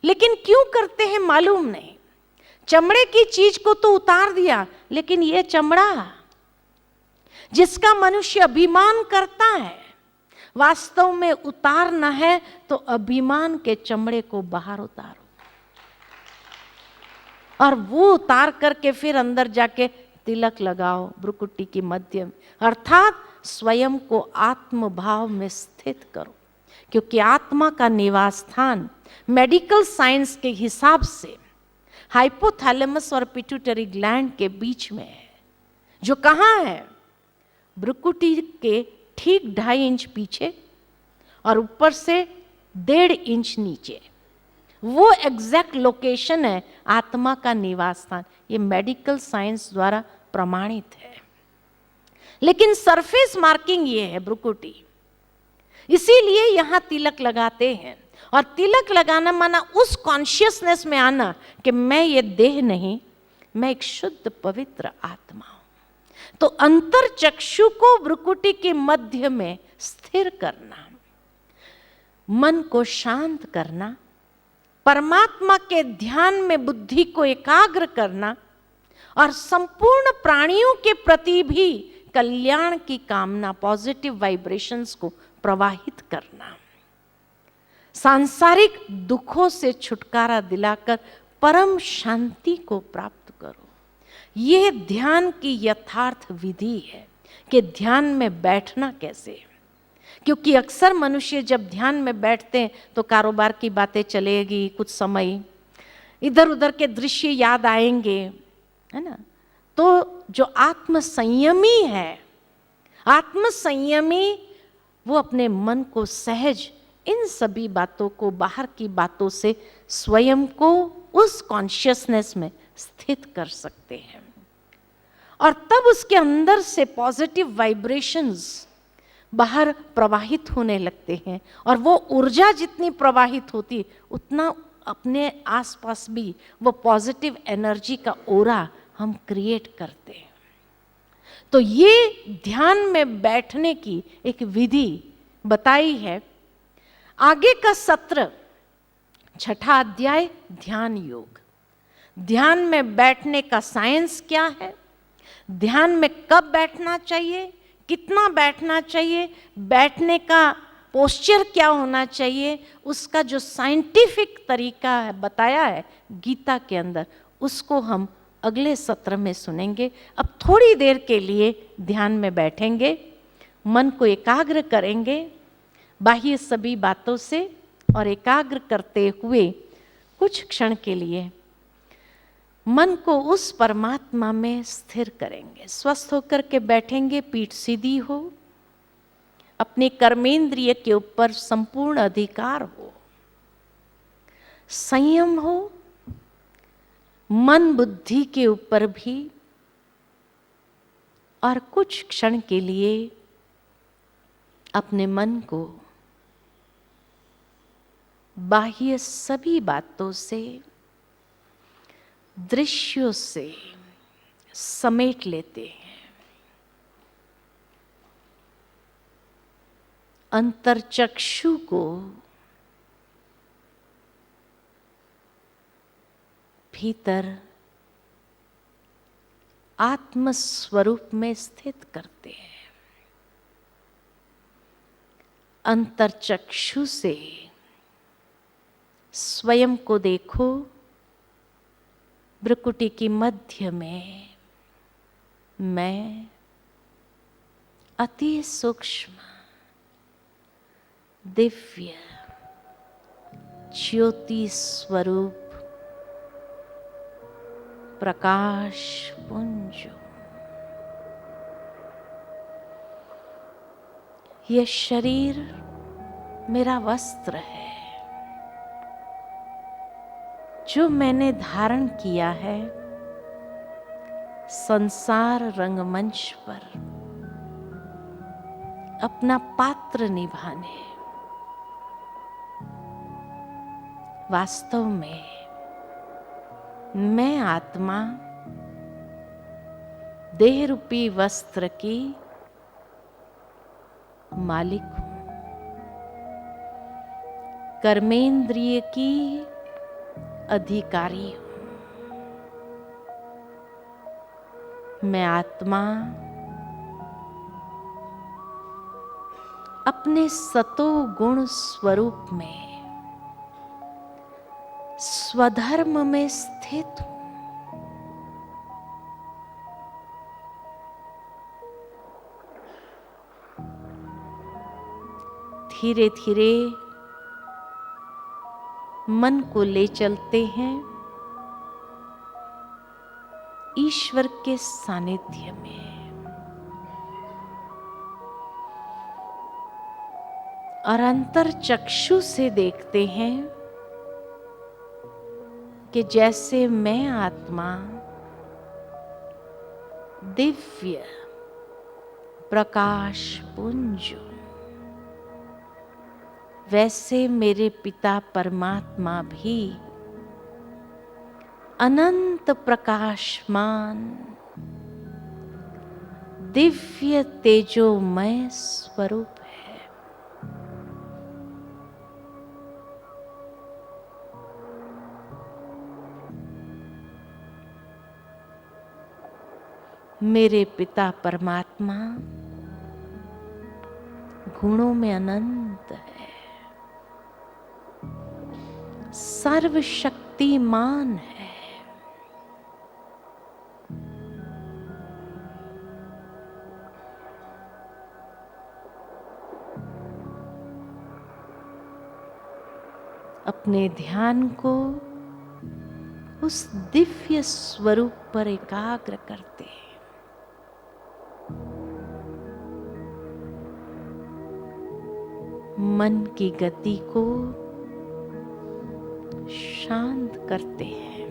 लेकिन क्यों करते हैं मालूम नहीं। चमड़े की चीज को तो उतार दिया, लेकिन ये चमड़ा जिसका मनुष्य अभिमान करता है, वास्तव में उतारना है तो अभिमान के चमड़े को बाहर उतारो और वो उतार करके फिर अंदर जाके तिलक लगाओ भ्रुकुटी की मध्य में, अर्थात स्वयं को आत्म भाव में स्थित करो। क्योंकि आत्मा का निवास स्थान मेडिकल साइंस के हिसाब से हाइपोथैलेमस और पिट्यूटरी ग्लैंड के बीच में है, जो कहाँ है? भ्रुकुटी के ठीक 2.5 इंच पीछे और ऊपर से 1.5 इंच नीचे। वो एग्जैक्ट लोकेशन है आत्मा का निवास स्थान। ये मेडिकल साइंस द्वारा प्रमाणित है। लेकिन सरफेस मार्किंग ये है भ्रुकुटी, इसीलिए यहां तिलक लगाते हैं। और तिलक लगाना माना उस कॉन्शियसनेस में आना कि मैं ये देह नहीं, मैं एक शुद्ध पवित्र आत्मा हूं। तो अंतर चक्षु को भ्रुकुटी के मध्य में स्थिर करना, मन को शांत करना, परमात्मा के ध्यान में बुद्धि को एकाग्र करना और संपूर्ण प्राणियों के प्रति भी कल्याण की कामना, पॉजिटिव वाइब्रेशंस को प्रवाहित करना, सांसारिक दुखों से छुटकारा दिलाकर परम शांति को प्राप्त करो। यह ध्यान की यथार्थ विधि है कि ध्यान में बैठना कैसे। क्योंकि अक्सर मनुष्य जब ध्यान में बैठते हैं तो कारोबार की बातें चलेगी, कुछ समय इधर उधर के दृश्य याद आएंगे, है ना। तो जो आत्म संयमी है, आत्म संयमी वो अपने मन को सहज इन सभी बातों को, बाहर की बातों से स्वयं को उस कॉन्शियसनेस में स्थित कर सकते हैं और तब उसके अंदर से पॉजिटिव वाइब्रेशंस बाहर प्रवाहित होने लगते हैं। और वो ऊर्जा जितनी प्रवाहित होती उतना अपने आसपास भी वो पॉजिटिव एनर्जी का ओरा हम क्रिएट करते हैं। तो ये ध्यान में बैठने की एक विधि बताई है। आगे का सत्र 6ठा अध्याय ध्यान योग। ध्यान में बैठने का साइंस क्या है, ध्यान में कब बैठना चाहिए, कितना बैठना चाहिए, बैठने का पोस्चर क्या होना चाहिए, उसका जो साइंटिफिक तरीका है बताया है गीता के अंदर, उसको हम अगले सत्र में सुनेंगे। अब थोड़ी देर के लिए ध्यान में बैठेंगे, मन को एकाग्र करेंगे बाह्य सभी बातों से और एकाग्र करते हुए कुछ क्षण के लिए मन को उस परमात्मा में स्थिर करेंगे। स्वस्थ होकर के बैठेंगे, पीठ सीधी हो, अपने कर्मेंद्रिय के ऊपर संपूर्ण अधिकार हो, संयम हो, मन बुद्धि के ऊपर भी, और कुछ क्षण के लिए अपने मन को बाह्य सभी बातों से, दृश्यों से समेट लेते हैं। अंतरचक्षु को भीतर आत्म स्वरूप में स्थित करते हैं। अंतर्चक्षु से स्वयं को देखो, भ्रुकुटी की मध्य में मैं अति सूक्ष्म दिव्य ज्योति स्वरूप प्रकाश पुंज। यह शरीर मेरा वस्त्र है जो मैंने धारण किया है संसार रंगमंच पर अपना पात्र निभाने। वास्तव में मैं आत्मा देह रूपी वस्त्र की मालिक हूं, कर्मेंद्रिय की अधिकारी हूं। मैं आत्मा अपने सतो गुण स्वरूप में स्वधर्म में स्थित हूं। धीरे धीरे मन को ले चलते हैं ईश्वर के सानिध्य में, और अंतर चक्षु से देखते हैं कि जैसे मैं आत्मा दिव्य प्रकाश पुंज, वैसे मेरे पिता परमात्मा भी अनंत प्रकाशमान दिव्य तेजोमय स्वरूप है। मेरे पिता परमात्मा गुणों में अनंत है, सर्वशक्तिमान है। अपने ध्यान को उस दिव्य स्वरूप पर एकाग्र करते हैं। मन की गति को शांत करते हैं।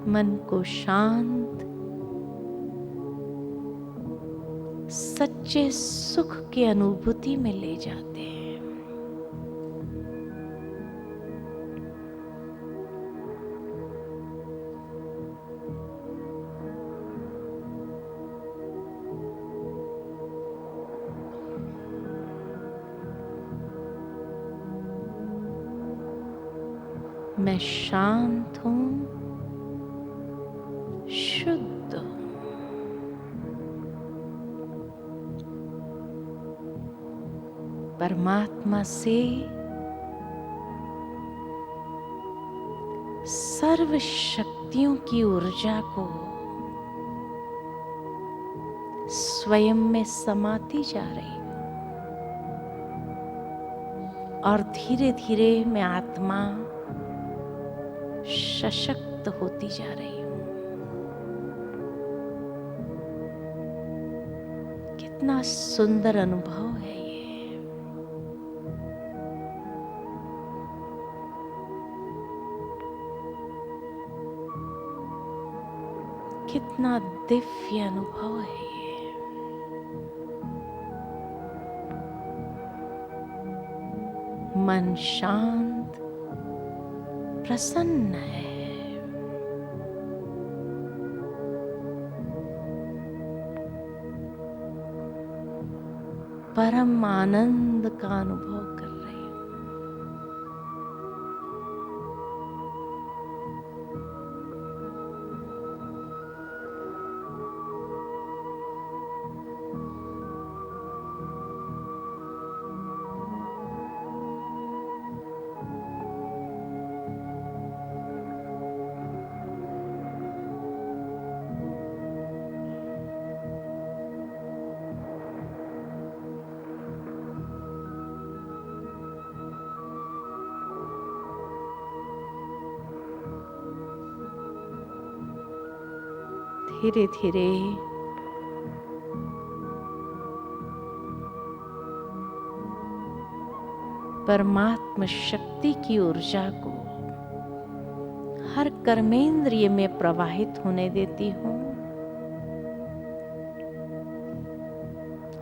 मन को शांत सच्चे सुख की अनुभूति में ले जाते हैं। मैं शांत हूं, शुद्ध हूं। परमात्मा से सर्व शक्तियों की ऊर्जा को स्वयं में समाती जा रही हूं, और धीरे धीरे मैं आत्मा सशक्त होती जा रही हूं। कितना सुंदर अनुभव है ये। कितना दिव्य अनुभव है ये। मन शांत प्रसन्न है। परम आनंद का अनुभव कर धीरे धीरे परमात्म शक्ति की ऊर्जा को हर कर्मेंद्रिय में प्रवाहित होने देती हूँ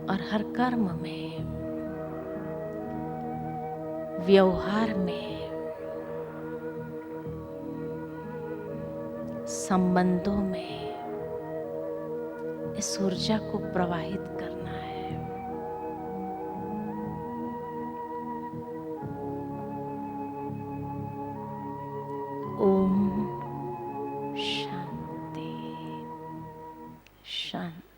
और हर कर्म में, व्यवहार में, संबंधों में इस ऊर्जा को प्रवाहित करना है। ओम शांति शांति।